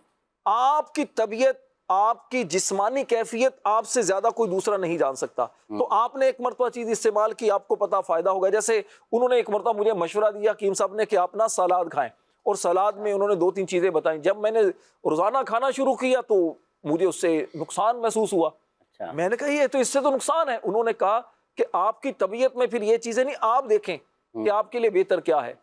آپ کی طبیعت, آپ کی جسمانی کیفیت آپ سے زیادہ کوئی دوسرا نہیں جان سکتا. تو آپ نے ایک مرتبہ چیز استعمال کی, آپ کو پتا فائدہ ہوگا. جیسے انہوں نے ایک مرتبہ مجھے مشورہ دیا حکیم صاحب نے کہ آپ نا سلاد کھائیں, اور سلاد میں انہوں نے 2-3 چیزیں بتائیں. جب میں نے روزانہ کھانا شروع کیا تو مجھے اس سے نقصان محسوس ہوا. میں نے کہا یہ تو اس سے تو نقصان ہے. انہوں نے کہا کہ آپ کی طبیعت میں پھر یہ چیزیں نہیں, آپ دیکھیں کہ آپ کے لیے بہتر کیا ہے.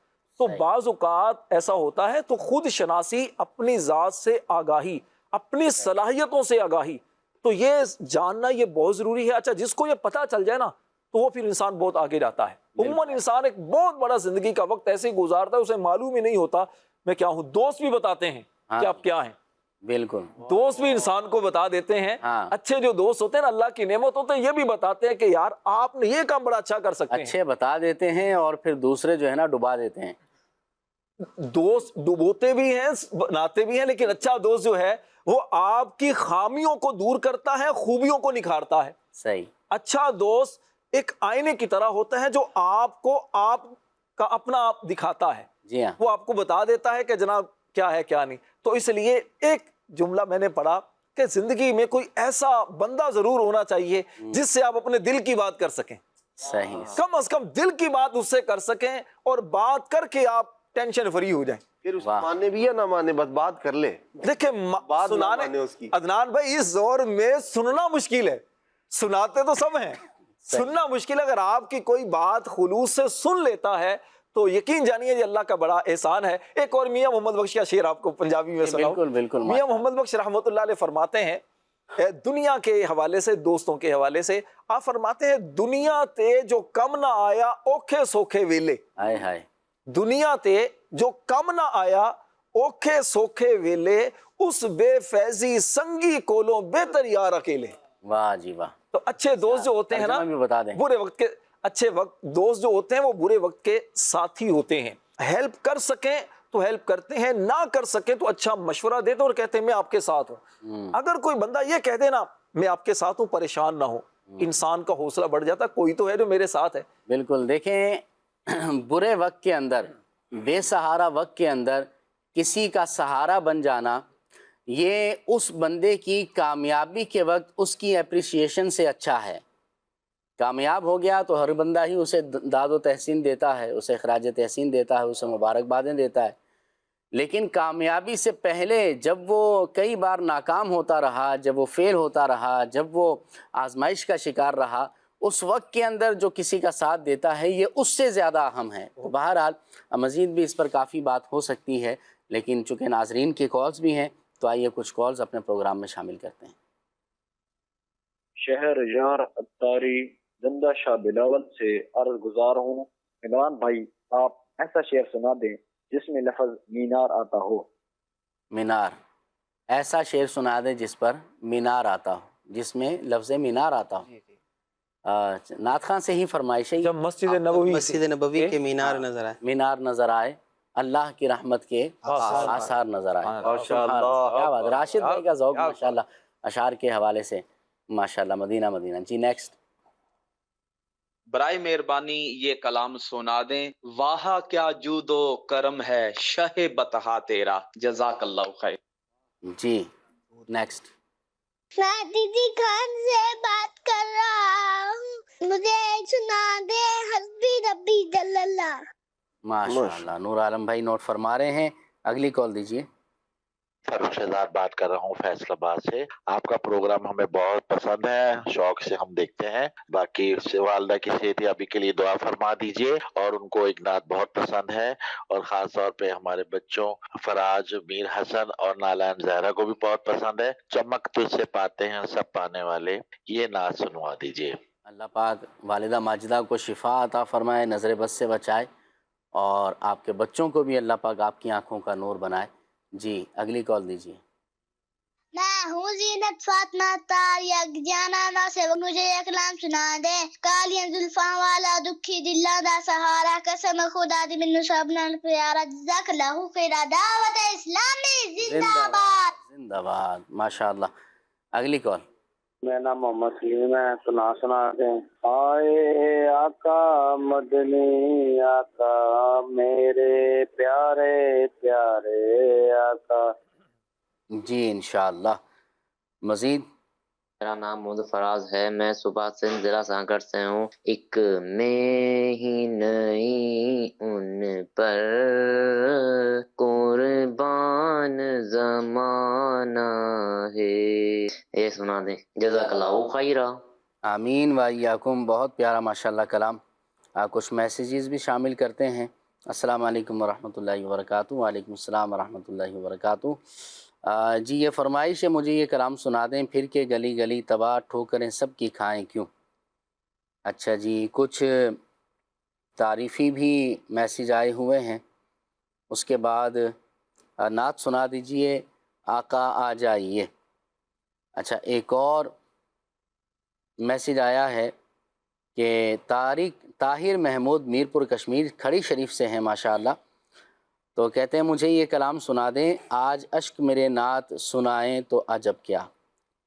تو بعض اوقات ایسا ہوتا ہے, تو خود شناسی, اپنی ذات سے آگاہی, اپنی صلاحیتوں سے آگاہی, تو یہ جاننا یہ بہت ضروری ہے. اچھا جس کو یہ پتہ چل جائے نا تو وہ پھر انسان بہت آگے جاتا ہے. عموماً انسان ایک بہت بڑا زندگی کا وقت ایسے ہی گزارتا ہے, اسے معلوم ہی نہیں ہوتا میں کیا ہوں. دوست بھی بتاتے ہیں کہ آپ کیا ہیں, بالکل, دوست بھی انسان کو بتا دیتے ہیں. اچھے جو دوست ہوتے ہیں نا, اللہ کی نعمت ہوتے ہیں, یہ بھی بتاتے ہیں کہ یار آپ نے یہ کام بڑا اچھا کر سکتے ہیں. اچھے بتا دیتے ہیں اور پھر دوسرے جو ہے نا ڈبا دیتے ہیں. دوست ڈبوتے بھی ہیں, بناتے بھی ہیں, لیکن اچھا دوست جو ہے وہ آپ کی خامیوں کو دور کرتا ہے, خوبیوں کو نکھارتا ہے. صحیح, اچھا دوست ایک آئینے کی طرح ہوتا ہے جو آپ کو آپ کا اپنا آپ دکھاتا ہے. جی ہاں, وہ آپ کو بتا دیتا ہے کہ جناب کیا ہے کیا نہیں. تو اس لیے ایک جملہ میں نے پڑھا کہ زندگی میں کوئی ایسا بندہ ضرور ہونا چاہیے جس سے آپ اپنے دل کی بات کر سکیں. صحیح, کم از کم دل کی بات اس سے کر سکیں, اور بات کر کے آپ ٹینشن فری ہو جائیں. پھر اس کو ماننے بھی یا نہ مانے, بس بات کر لے. دیکھیں سنانے, عدنان بھائی اس دور میں سننا مشکل ہے, سناتے تو سب ہیں, سننا مشکل ہے. اگر آپ کی کوئی بات خلوص سے سن لیتا ہے تو یقین جانیے یہ اللہ کا بڑا احسان ہے. ایک اور میاں محمد بخش کا شعر آپ کو پنجابی میں سناؤں. بالکل بالکل. میاں محمد بخش رحمۃ اللہ علیہ فرماتے ہیں دنیا کے حوالے سے، دوستوں کے حوالے سے آپ فرماتے ہیں دنیا تے جو کم نہ آیا اوکھے سوکھے ویلے، ہائے ہائے، دنیا تے جو کم نہ آیا اوکھے سوکھے ویلے، اس بے فیضی سنگی کولوں بہتر یار اکیلے۔ واہ جی واہ، تو اچھے دوست جو ہوتے ہیں نا، ترجمہ بھی بتا دیں۔ برے وقت کے اچھے وقت دوست جو ہوتے ہیں وہ برے وقت کے ساتھی ہوتے ہیں، ہیلپ کر سکیں تو ہیلپ کرتے ہیں، نہ کر سکیں تو اچھا مشورہ دیتے اور کہتے ہیں میں آپ کے ساتھ ہوں۔ اگر کوئی بندہ یہ کہہ دے نا میں آپ کے ساتھ ہوں، پریشان نہ ہو، انسان کا حوصلہ بڑھ جاتا ہے، کوئی تو ہے جو میرے ساتھ ہے۔ بالکل، دیکھیں برے وقت کے اندر، بے سہارا وقت کے اندر کسی کا سہارا بن جانا، یہ اس بندے کی کامیابی کے وقت اس کی اپریشیشن سے اچھا ہے۔ کامیاب ہو گیا تو ہر بندہ ہی اسے داد و تحسین دیتا ہے، اسے خراج تحسین دیتا ہے، اسے مبارکبادیں دیتا ہے، لیکن کامیابی سے پہلے جب وہ کئی بار ناکام ہوتا رہا، جب وہ فیل ہوتا رہا، جب وہ آزمائش کا شکار رہا، اس وقت کے اندر جو کسی کا ساتھ دیتا ہے یہ اس سے زیادہ اہم ہے۔ تو بہرحال مزید بھی اس پر کافی بات ہو سکتی ہے، لیکن چونکہ ناظرین کی کالز بھی ہیں تو آئیے کچھ کالز اپنے پروگرام میں شامل کرتے ہیں۔ شہر یار اتاری زندہ شاہ بلاول سے عرض گزار ہوں، عمران بھائی آپ ایسا شعر سنا دیں جس میں لفظ مینار آتا ہو۔ مینار، ایسا شعر سنا دے جس پر مینار آتا ہو، جس میں لفظ مینار آتا ہو۔ نعت خان سے ہی فرمائش ہے، جب مسجد نبوی کے مینار نظر آئے، مینار نظر آئے، اللہ کی رحمت کے آثار نظر آئے۔ کیا بات، راشد بھائی کا ذوق ماشاءاللہ اشعار کے حوالے سے ماشاءاللہ، مدینہ مدینہ۔ جی نیکسٹ۔ برائے مہربانی یہ کلام سنا دیں، واہ کیا جود و کرم ہے شہ بتہا تیرا، جزاک اللہ خیر۔ جی نیکسٹ۔ میں دیدی خان سے بات کر رہا ہوں، مجھے سنا دے حسبی ربی جل اللہ۔ ماشاءاللہ، نور عالم بھائی نوٹ فرما رہے ہیں۔ اگلی کال دیجیے۔ فاروق شہزاد بات کر رہا ہوں فیصل آباد سے۔ آپ کا پروگرام ہمیں بہت پسند ہے، شوق سے ہم دیکھتے ہیں۔ باقی والدہ کی صحت یابی کے لیے دعا فرما دیجئے، اور ان کو ایک نعت بہت پسند ہے، اور خاص طور پہ ہمارے بچوں فراج، میر حسن اور نالائن زہرا کو بھی بہت پسند ہے، چمک تجھ سے پاتے ہیں سب پانے والے، یہ نعت سنوا دیجئے۔ اللہ پاک والدہ ماجدہ کو شفا عطا فرمائے، نظر بد سے بچائے، اور آپ کے بچوں کو بھی اللہ پاک آپ کی آنکھوں کا نور بنائے۔ جی اگلی کال دیجیے۔ میں ہوں زینت فاطمہ تار یکجانا سے، مجھے یہ کلام سنا دے، کالیاں زلفاں والا دکھی دلاں دا سہارا، قسم خدا دی مینوں سب نال پیارا، جزاک اللہ خیر۔ دعوت اسلامی زندہ باد، زندہ باد، ماشاءاللہ۔ اگلی کال۔ میرا نام محمد سلیم ہے، سنا دیں، آئے آقا مدنی آقا میرے پیارے پیارے آقا۔ جی انشاءاللہ۔ مزید؟ میرا نام محمد فراز ہے، میں صوبہ سندھ ضلع سانکر سے ہوں۔ ایک میں ہی نہیں ان پر قربان زمانہ ہے، یہ سنا دیں، جزاک اللہ خیرہ۔ آمین و ایاکم۔ بہت پیارا ماشاءاللہ کلام۔ کچھ میسیجز بھی شامل کرتے ہیں۔ السلام علیکم ورحمۃ اللہ وبرکاتہ۔ وعلیکم السلام ورحمۃ اللہ وبرکاتہ۔ جی یہ فرمائش ہے، مجھے یہ کلام سنا دیں، پھر کے گلی گلی تباہ ٹھوکریں سب کی کھائیں کیوں۔ اچھا جی، کچھ تعریفی بھی میسیج آئے ہوئے ہیں۔ اس کے بعد نعت سنا دیجئے، آقا آ جائیے۔ اچھا، ایک اور میسیج آیا ہے کہ طاہر محمود میرپور کشمیر کھڑی شریف سے ہیں ماشاءاللہ، تو کہتے ہیں مجھے یہ کلام سنا دیں، آج اشک میرے نعت سنائیں تو عجب کیا۔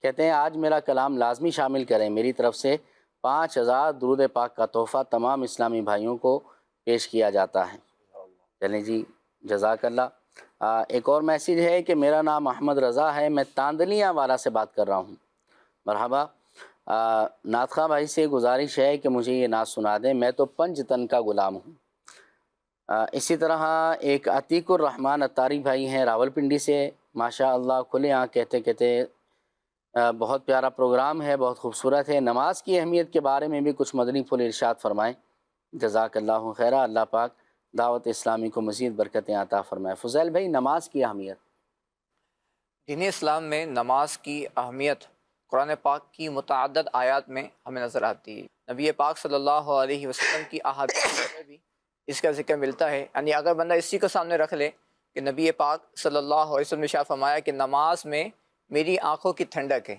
کہتے ہیں آج میرا کلام لازمی شامل کریں، میری طرف سے 5000 درود پاک کا تحفہ تمام اسلامی بھائیوں کو پیش کیا جاتا ہے۔ چلیں جی، جزاک اللہ۔ ایک اور میسیج ہے کہ میرا نام احمد رضا ہے، میں تاندلیاں والا سے بات کر رہا ہوں۔ مرحبا۔ نعت خواہ بھائی سے گزارش ہے کہ مجھے یہ نعت سنا دیں، میں تو 5 تن کا غلام ہوں۔ اسی طرح ایک عتیق الرحمن اتاری بھائی ہیں راولپنڈی سے، ماشاء اللہ کھلے آنکھ کہتے کہتے بہت پیارا پروگرام ہے، بہت خوبصورت ہے، نماز کی اہمیت کے بارے میں بھی کچھ مدنی پھول ارشاد فرمائیں، جزاک اللہ خیرہ۔ اللہ پاک دعوت اسلامی کو مزید برکتیں عطا فرمائے۔ فضیل بھائی، نماز کی اہمیت۔ دین اسلام میں نماز کی اہمیت قرآن پاک کی متعدد آیات میں ہمیں نظر آتی ہے۔ نبی پاک صلی اللہ علیہ وسلم کی احادیث میں بھی اس کا ذکر ملتا ہے۔ یعنی اگر بندہ اسی کو سامنے رکھ لے کہ نبی پاک صلی اللہ علیہ وسلم نے ارشاد فرمایا کہ نماز میں میری آنکھوں کی ٹھنڈک ہے،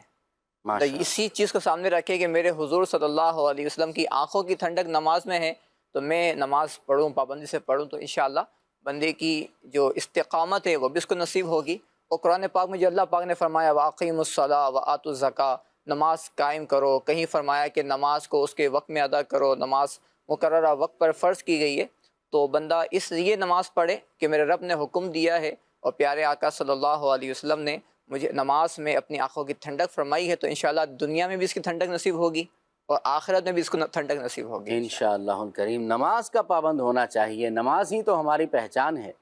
تو اسی چیز کو سامنے رکھے کہ میرے حضور صلی اللہ علیہ وسلم کی آنکھوں کی ٹھنڈک نماز میں ہے، تو میں نماز پڑھوں، پابندی سے پڑھوں، تو انشاءاللہ بندے کی جو استقامت ہے وہ بھی اس کو نصیب ہوگی۔ اور قرآن پاک میں جو اللہ پاک نے فرمایا وَأَقِیمُوا الصَّلَاةَ وَآتُوا الزَّکَاةَ، نماز قائم کرو، کہیں فرمایا کہ نماز کو اس کے وقت میں ادا کرو، نماز مقررہ وقت پر فرض کی گئی ہے، تو بندہ اس لیے نماز پڑھے کہ میرے رب نے حکم دیا ہے اور پیارے آقا صلی اللہ علیہ وسلم نے مجھے نماز میں اپنی آنکھوں کی ٹھنڈک فرمائی ہے، تو انشاءاللہ دنیا میں بھی اس کی ٹھنڈک نصیب ہوگی اور آخرت میں بھی اس کو ٹھنڈک نصیب ہوگی انشاءاللہ الکریم۔ نماز کا پابند ہونا چاہیے، نماز ہی تو ہماری پہچان ہے،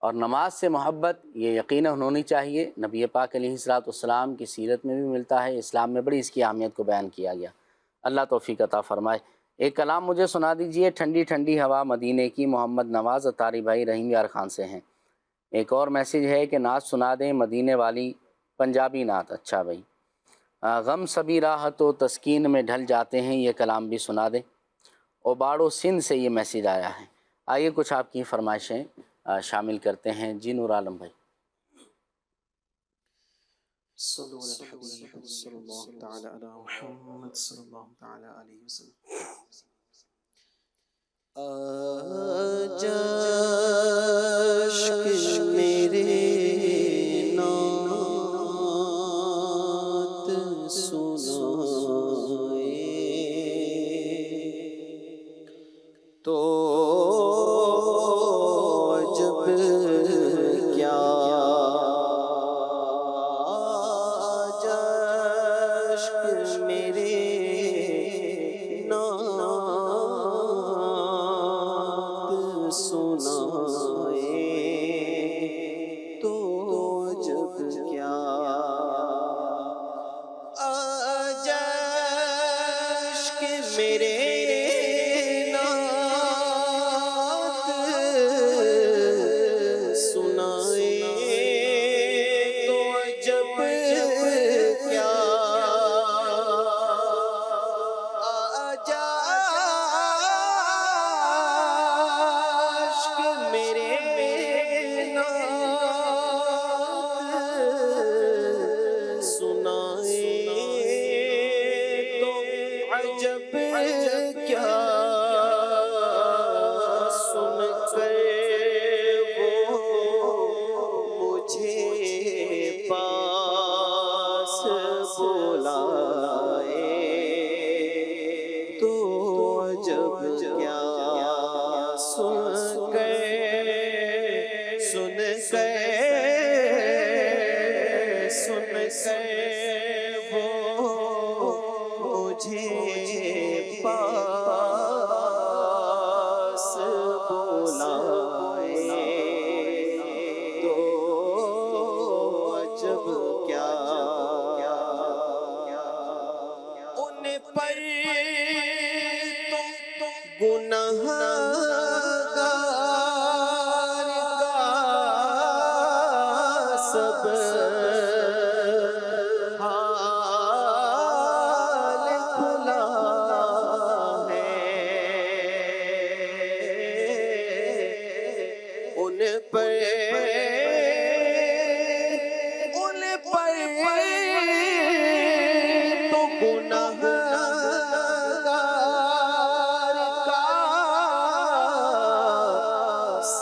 اور نماز سے محبت یہ یقیناً ہونی چاہیے۔ نبی پاک علیہ الصلوۃ والسلام کی سیرت میں بھی ملتا ہے، اسلام میں بڑی اس کی اہمیت کو بیان کیا گیا۔ اللہ توفیق عطا فرمائے۔ ایک کلام مجھے سنا دیجئے، ٹھنڈی ٹھنڈی ہوا مدینے کی، محمد نواز اتاری بھائی رحیم یار خان سے ہیں۔ ایک اور میسیج ہے کہ نعت سنا دیں مدینے والی پنجابی نعت۔ اچھا بھائی، غم سبھی راحت و تسکین میں ڈھل جاتے ہیں، یہ کلام بھی سنا دیں۔ اوباڑو سندھ سے یہ میسیج آیا ہے۔ آئیے کچھ آپ کی فرمائشیں شامل کرتے ہیں۔ جی نور عالم بھائی۔ صلو علی الحبیب صلی اللہ تعالی علی محمد صلی اللہ تعالی علیہ وسلم۔ آجا عشق میرے نعت سنائے تو جب کیا جشن میرے نعت سنائے تو جب کیا جشن میرے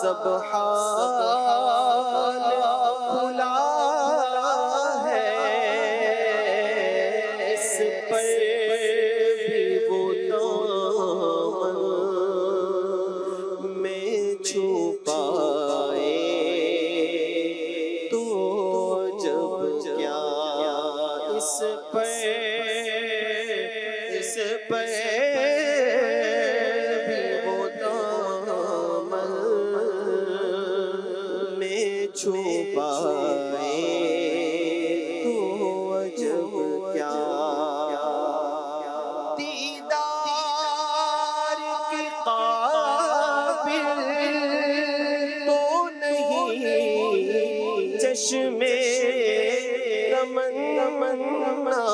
سب حال کھلا ہے، اس پر بھی وہ دامن میں چھپائے تو جب کیا اس پر تمنا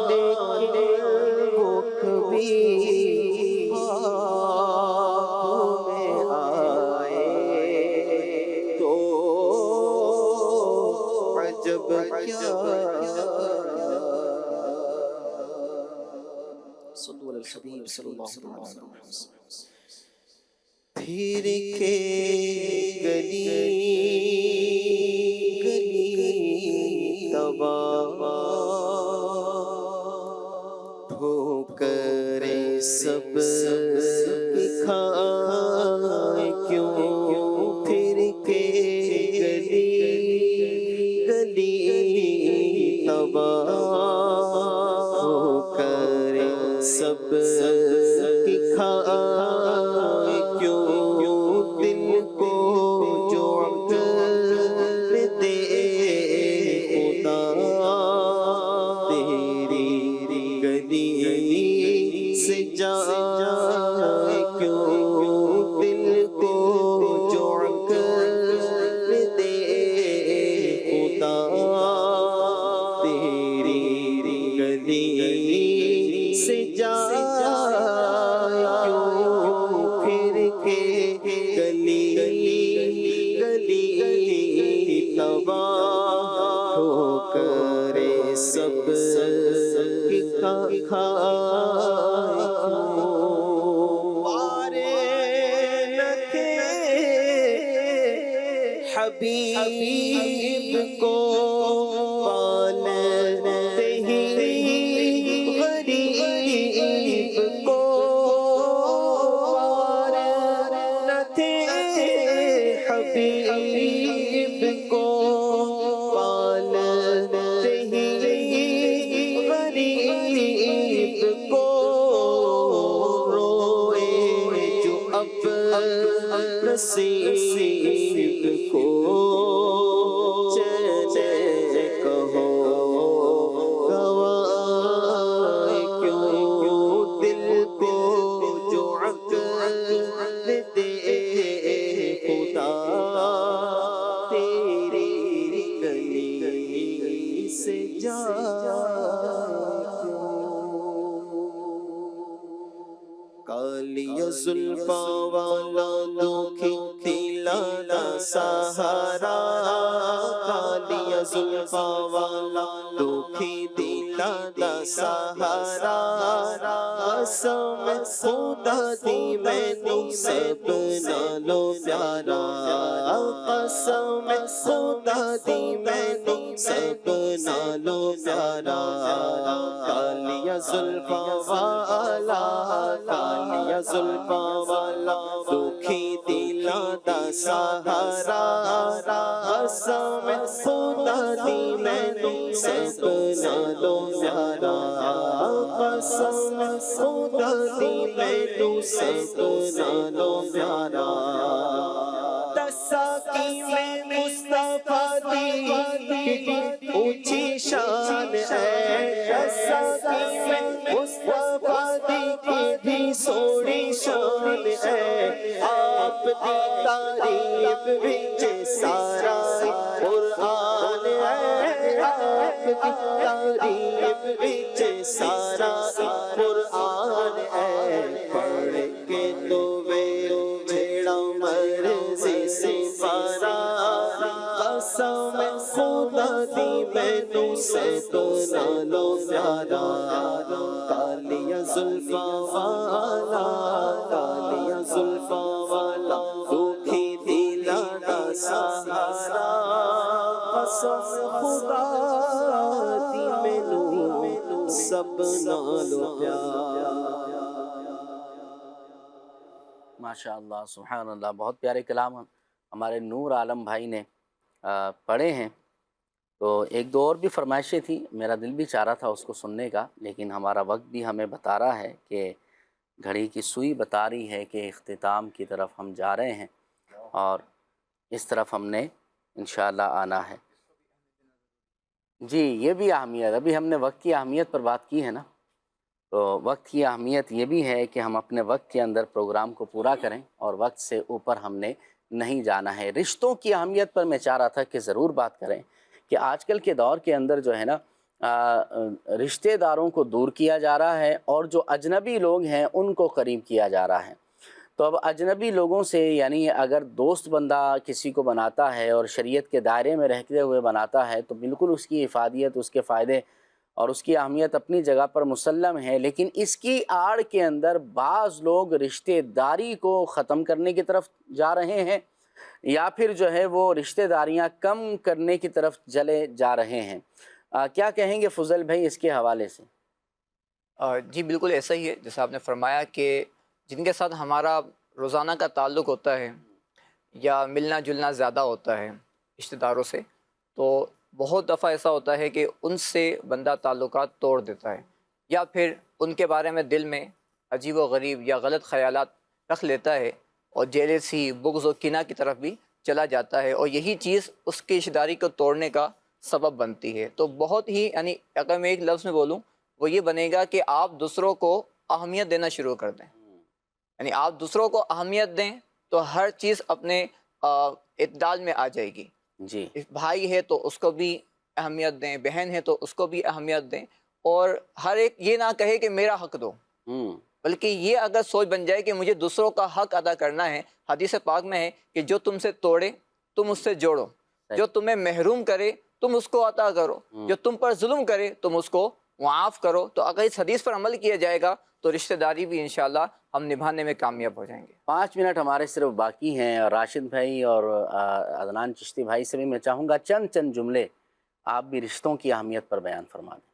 لیکن وہ کبھی خواب میں آئے تو عجب کیا صلو علی الحبیب صلی اللہ علیہ وسلم. پھر کے گلی گلی تباہ ٹھوکریں سب کھائے کیوں پھر کے گلی گلی تباہ ٹھوکریں سب کھائے کیوں دل کو جو عقل دے خدا تیری گلی سے جائے کیوں دل کو جو عقل دے خدا تیری گلی سے جائے کیوں پھر کے گلی گلی تباہ ٹھوکریں سب کھائے پارے نہ تھے حبیب کو پالتے ہی غریب کو پارے نہ تھے حبیب کو پالتے ہی غریب کو روئے جو اب نصیب کو چین کہو گوائے کیوں دل کو جو عقل دے خدا تیری گلی سے کالی زلفاں والا دکھی دلانا سہارا کالی زلفاں والا دکھی دلانا سہارا قسم خدا دی مینوں سب نالوں پیارا قسم خدا دی مینوں سب نالوں پیارا کالی زلفاں والا کالی زلفاں والا دکھی دلاں دا سہارا قسم خدا دی مینوں سب نالوں پیارا قسم خدا دی مینوں سب نالوں پیارا دسا کی میں مصطفیٰ دی اونچی شان ہے دسا کی میں مصطفیٰ دی سوڑی شان ہے آپ دی تعریف وچ سارا قرآن ہے آپ دی تعریف وچ سارا قرآن ہے پڑھ کے تو وے جھیڑا مرضی سے پارا قسم خدا دی مینوں سب نالوں پیارا کالی زلفاں والا کالی زلفاں والا دکھی دلانا سہارا قسم خدا دی مینوں سب نالوں پیارا. ماشاء اللہ سبحان اللہ. بہت پیارے کلام ہمارے نور عالم بھائی نے پڑھے ہیں. تو ایک دو اور بھی فرمائشیں تھیں, میرا دل بھی چاہ رہا تھا اس کو سننے کا, لیکن ہمارا وقت بھی ہمیں بتا رہا ہے کہ گھڑی کی سوئی بتا رہی ہے کہ اختتام کی طرف ہم جا رہے ہیں اور اس طرف ہم نے انشاءاللہ آنا ہے. جی یہ بھی اہمیت, ابھی ہم نے وقت کی اہمیت پر بات کی ہے نا, تو وقت کی اہمیت یہ بھی ہے کہ ہم اپنے وقت کے اندر پروگرام کو پورا کریں اور وقت سے اوپر ہم نے نہیں جانا ہے. رشتوں کی اہمیت پر میں چاہ رہا تھا کہ ضرور بات کریں کہ آج کل کے دور کے اندر جو ہے نا رشتہ داروں کو دور کیا جا رہا ہے اور جو اجنبی لوگ ہیں ان کو قریب کیا جا رہا ہے۔ تو اب اجنبی لوگوں سے یعنی اگر دوست بندہ کسی کو بناتا ہے اور شریعت کے دائرے میں رہتے ہوئے بناتا ہے تو بالکل اس کی افادیت، اس کے فائدے اور اس کی اہمیت اپنی جگہ پر مسلم ہے، لیکن اس کی آڑ کے اندر بعض لوگ رشتہ داری کو ختم کرنے کی طرف جا رہے ہیں یا پھر جو ہے وہ رشتہ داریاں کم کرنے کی طرف چلے جا رہے ہیں۔ کیا کہیں گے فضل بھائی اس کے حوالے سے؟ جی بالکل ایسا ہی ہے جیسا آپ نے فرمایا کہ جن کے ساتھ ہمارا روزانہ کا تعلق ہوتا ہے یا ملنا جلنا زیادہ ہوتا ہے رشتہ داروں سے، تو بہت دفعہ ایسا ہوتا ہے کہ ان سے بندہ تعلقات توڑ دیتا ہے یا پھر ان کے بارے میں دل میں عجیب و غریب یا غلط خیالات رکھ لیتا ہے اور جیلسی، بغض و کینہ کی طرف بھی چلا جاتا ہے، اور یہی چیز اس کی رشتہ داری کو توڑنے کا سبب بنتی ہے۔ تو بہت ہی یعنی اگر میں ایک لفظ میں بولوں وہ یہ بنے گا کہ آپ دوسروں کو اہمیت دینا شروع کر دیں، یعنی آپ دوسروں کو اہمیت دیں تو ہر چیز اپنے اعتدال میں آ جائے گی۔ جی، بھائی ہے تو اس کو بھی اہمیت دیں، بہن ہے تو اس کو بھی اہمیت دیں، اور ہر ایک یہ نہ کہے کہ میرا حق دو، بلکہ یہ اگر سوچ بن جائے کہ مجھے دوسروں کا حق ادا کرنا ہے۔ حدیث پاک میں ہے کہ جو تم سے توڑے تم اس سے جوڑو، جو تمہیں محروم کرے تم اس کو عطا کرو، جو تم پر ظلم کرے تم اس کو معاف کرو۔ تو اگر اس حدیث پر عمل کیا جائے گا تو رشتہ داری بھی انشاءاللہ ہم نبھانے میں کامیاب ہو جائیں گے۔ 5 منٹ ہمارے صرف باقی ہیں، اور راشد بھائی اور عدنان چشتی بھائی سے بھی میں چاہوں گا چند جملے آپ بھی رشتوں کی اہمیت پر بیان فرما دیں۔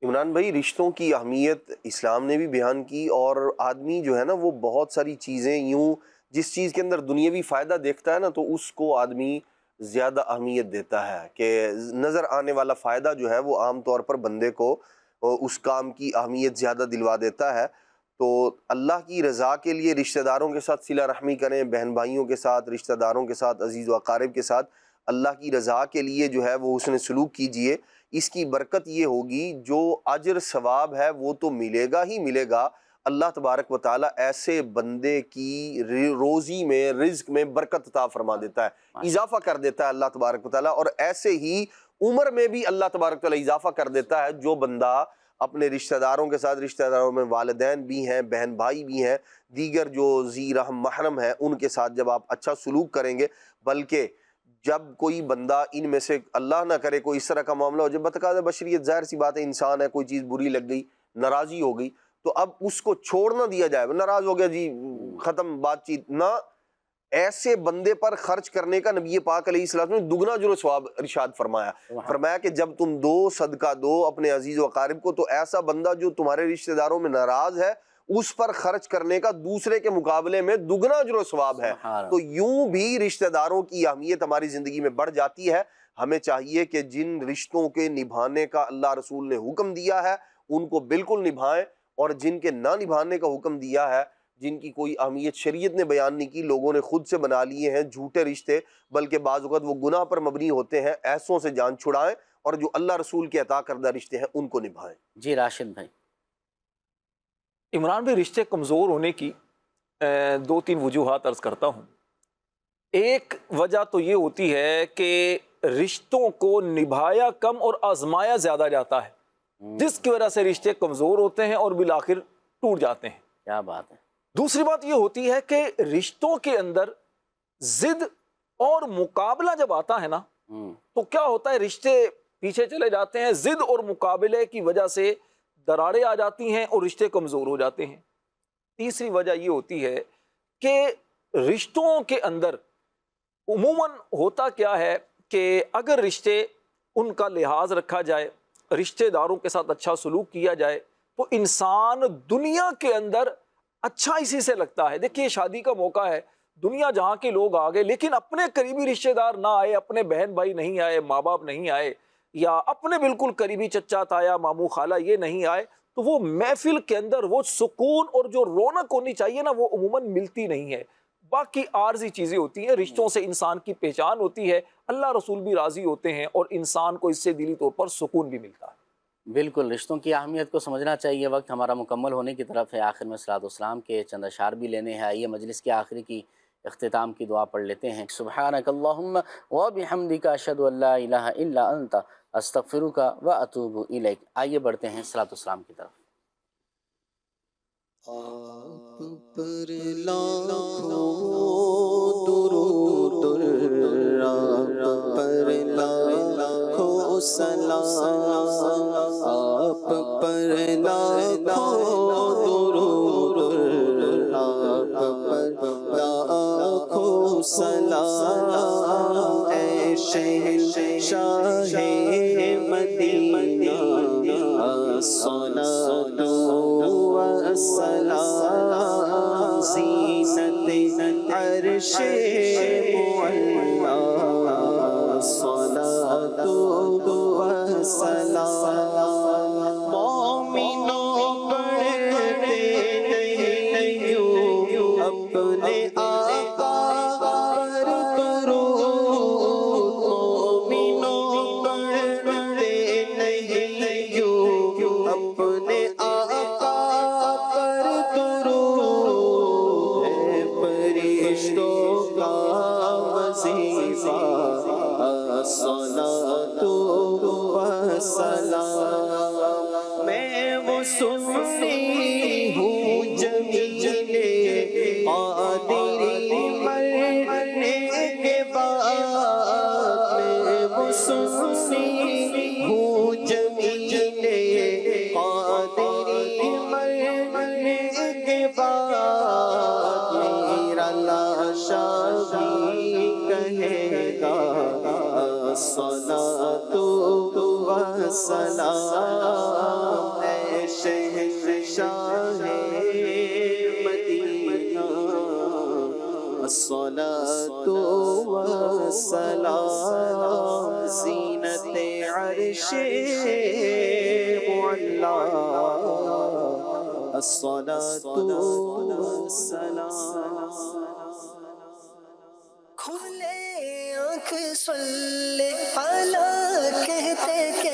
عمران بھائی، رشتوں کی اہمیت اسلام نے بھی بیان کی، اور آدمی جو ہے نا وہ بہت ساری چیزیں یوں جس چیز کے اندر دنیاوی فائدہ دیکھتا ہے نا تو اس کو آدمی زیادہ اہمیت دیتا ہے، کہ نظر آنے والا فائدہ جو ہے وہ عام طور پر بندے کو اس کام کی اہمیت زیادہ دلوا دیتا ہے۔ تو اللہ کی رضا کے لیے رشتہ داروں کے ساتھ صلہ رحمی کریں، بہن بھائیوں کے ساتھ، رشتہ داروں کے ساتھ، عزیز و اقارب کے ساتھ اللہ کی رضا کے لیے جو ہے وہ حسن سلوک کیجئے۔ اس کی برکت یہ ہوگی جو اجر ثواب ہے وہ تو ملے گا ہی ملے گا، اللہ تبارک و تعالیٰ ایسے بندے کی روزی میں، رزق میں برکت عطا فرما دیتا ہے، اضافہ کر دیتا ہے اللہ تبارک و تعالیٰ، اور ایسے ہی عمر میں بھی اللہ تبارک و تعالیٰ اضافہ کر دیتا ہے۔ جو بندہ اپنے رشتہ داروں کے ساتھ، رشتہ داروں میں والدین بھی ہیں، بہن بھائی بھی ہیں، دیگر جو ذی رحم محرم ہیں، ان کے ساتھ جب آپ اچھا سلوک کریں گے، بلکہ جب کوئی بندہ ان میں سے اللہ نہ کرے کوئی اس طرح کا معاملہ ہو، جب بتقاضۂ بشریت ظاہر سی بات ہے، انسان ہے، کوئی چیز بری لگ گئی، ناراضی ہو گئی، تو اب اس کو چھوڑ نہ دیا جائے، ناراض ہو گیا جی ختم بات چیت نہ، ایسے بندے پر خرچ کرنے کا نبی پاک علیہ السلام نے دگنا اجر و ثواب ارشاد فرمایا کہ جب تم دو صدقہ دو اپنے عزیز و اقارب کو، تو ایسا بندہ جو تمہارے رشتہ داروں میں ناراض ہے اس پر خرچ کرنے کا دوسرے کے مقابلے میں دگنا اجر و ثواب ہے۔ تو یوں بھی رشتہ داروں کی اہمیت ہماری زندگی میں بڑھ جاتی ہے۔ ہمیں چاہیے کہ جن رشتوں کے نبھانے کا اللہ رسول نے حکم دیا ہے ان کو بالکل نبھائیں، اور جن کے نہ نبھانے کا حکم دیا ہے، جن کی کوئی اہمیت شریعت نے بیان نہیں کی، لوگوں نے خود سے بنا لیے ہیں جھوٹے رشتے، بلکہ بعض اوقات وہ گناہ پر مبنی ہوتے ہیں، ایسوں سے جان چھڑائیں اور جو اللہ رسول کے عطا کردہ رشتے ہیں ان کو نبھائیں۔ جی راشد بھائی۔ عمران بھائی، رشتے کمزور ہونے کی 2-3 وجوہات عرض کرتا ہوں۔ ایک وجہ تو یہ ہوتی ہے کہ رشتوں کو نبھایا کم اور آزمایا زیادہ جاتا ہے، جس کی وجہ سے رشتے کمزور ہوتے ہیں اور بالآخر ٹوٹ جاتے ہیں۔ کیا بات ہے۔ دوسری بات یہ ہوتی ہے کہ رشتوں کے اندر ضد اور مقابلہ جب آتا ہے نا تو کیا ہوتا ہے، رشتے پیچھے چلے جاتے ہیں، ضد اور مقابلے کی وجہ سے دراڑیں آ جاتی ہیں اور رشتے کمزور ہو جاتے ہیں۔ تیسری وجہ یہ ہوتی ہے کہ رشتوں کے اندر عموماً ہوتا کیا ہے کہ اگر رشتے ان کا لحاظ رکھا جائے، رشتہ داروں کے ساتھ اچھا سلوک کیا جائے، تو انسان دنیا کے اندر اچھا اسی سے لگتا ہے۔ دیکھیے، شادی کا موقع ہے، دنیا جہاں کے لوگ آ گئے، لیکن اپنے قریبی رشتہ دار نہ آئے، اپنے بہن بھائی نہیں آئے، ماں باپ نہیں آئے، یا اپنے بالکل قریبی چچا تایا ماموں خالہ یہ نہیں آئے، تو وہ محفل کے اندر وہ سکون اور جو رونق ہونی چاہیے نا وہ عموماً ملتی نہیں ہے۔ باقی عارضی چیزیں ہوتی ہیں، رشتوں سے انسان کی پہچان ہوتی ہے، اللہ رسول بھی راضی ہوتے ہیں اور انسان کو اس سے دلی طور پر سکون بھی ملتا ہے۔ بالکل، رشتوں کی اہمیت کو سمجھنا چاہیے۔ وقت ہمارا مکمل ہونے کی طرف ہے، آخر میں صلاۃ والسلام کے چند اشعار بھی لینے ہیں۔ آئیے مجلس کے آخری کی اختتام کی دعا پڑھ لیتے ہیں. سبحانک اللہم و بحمدک اشہد ان لا الہ الا انت استغفرک و اتوب الیک. آئیے بڑھتے ہیں صلاۃ والسلام کی طرف. آپ پر لاکھوں درود آپ پر لاکھوں سلام آپ پر لاکھوں درود آپ پر لاکھوں سلام اے شہنشاہ مدینہ الصلاۃ والسلام زینت عرش معلا الصلاۃ والسلام مومنوں پڑھتے نہیں یوں اپنے آقا پر درود مومنوں پڑھتے نہیں یوں اپنے آقا پر درود ہے فرشتوں کا وظیفہ الصلاۃ والسلام. میں وہ سنی ہوں جمیل قادری مرنے کے بعد میں وہ سنی ہوں جمیل قادری مرنے کے بعد میرا لاشا بھی کہے گا الصلاۃ والسلام اے شہنشاہ مدینہ الصلاۃ والسلام زینت عرش معلا الصلاۃ والسلام. کھلے آنکھ صلی علی کہتے کہ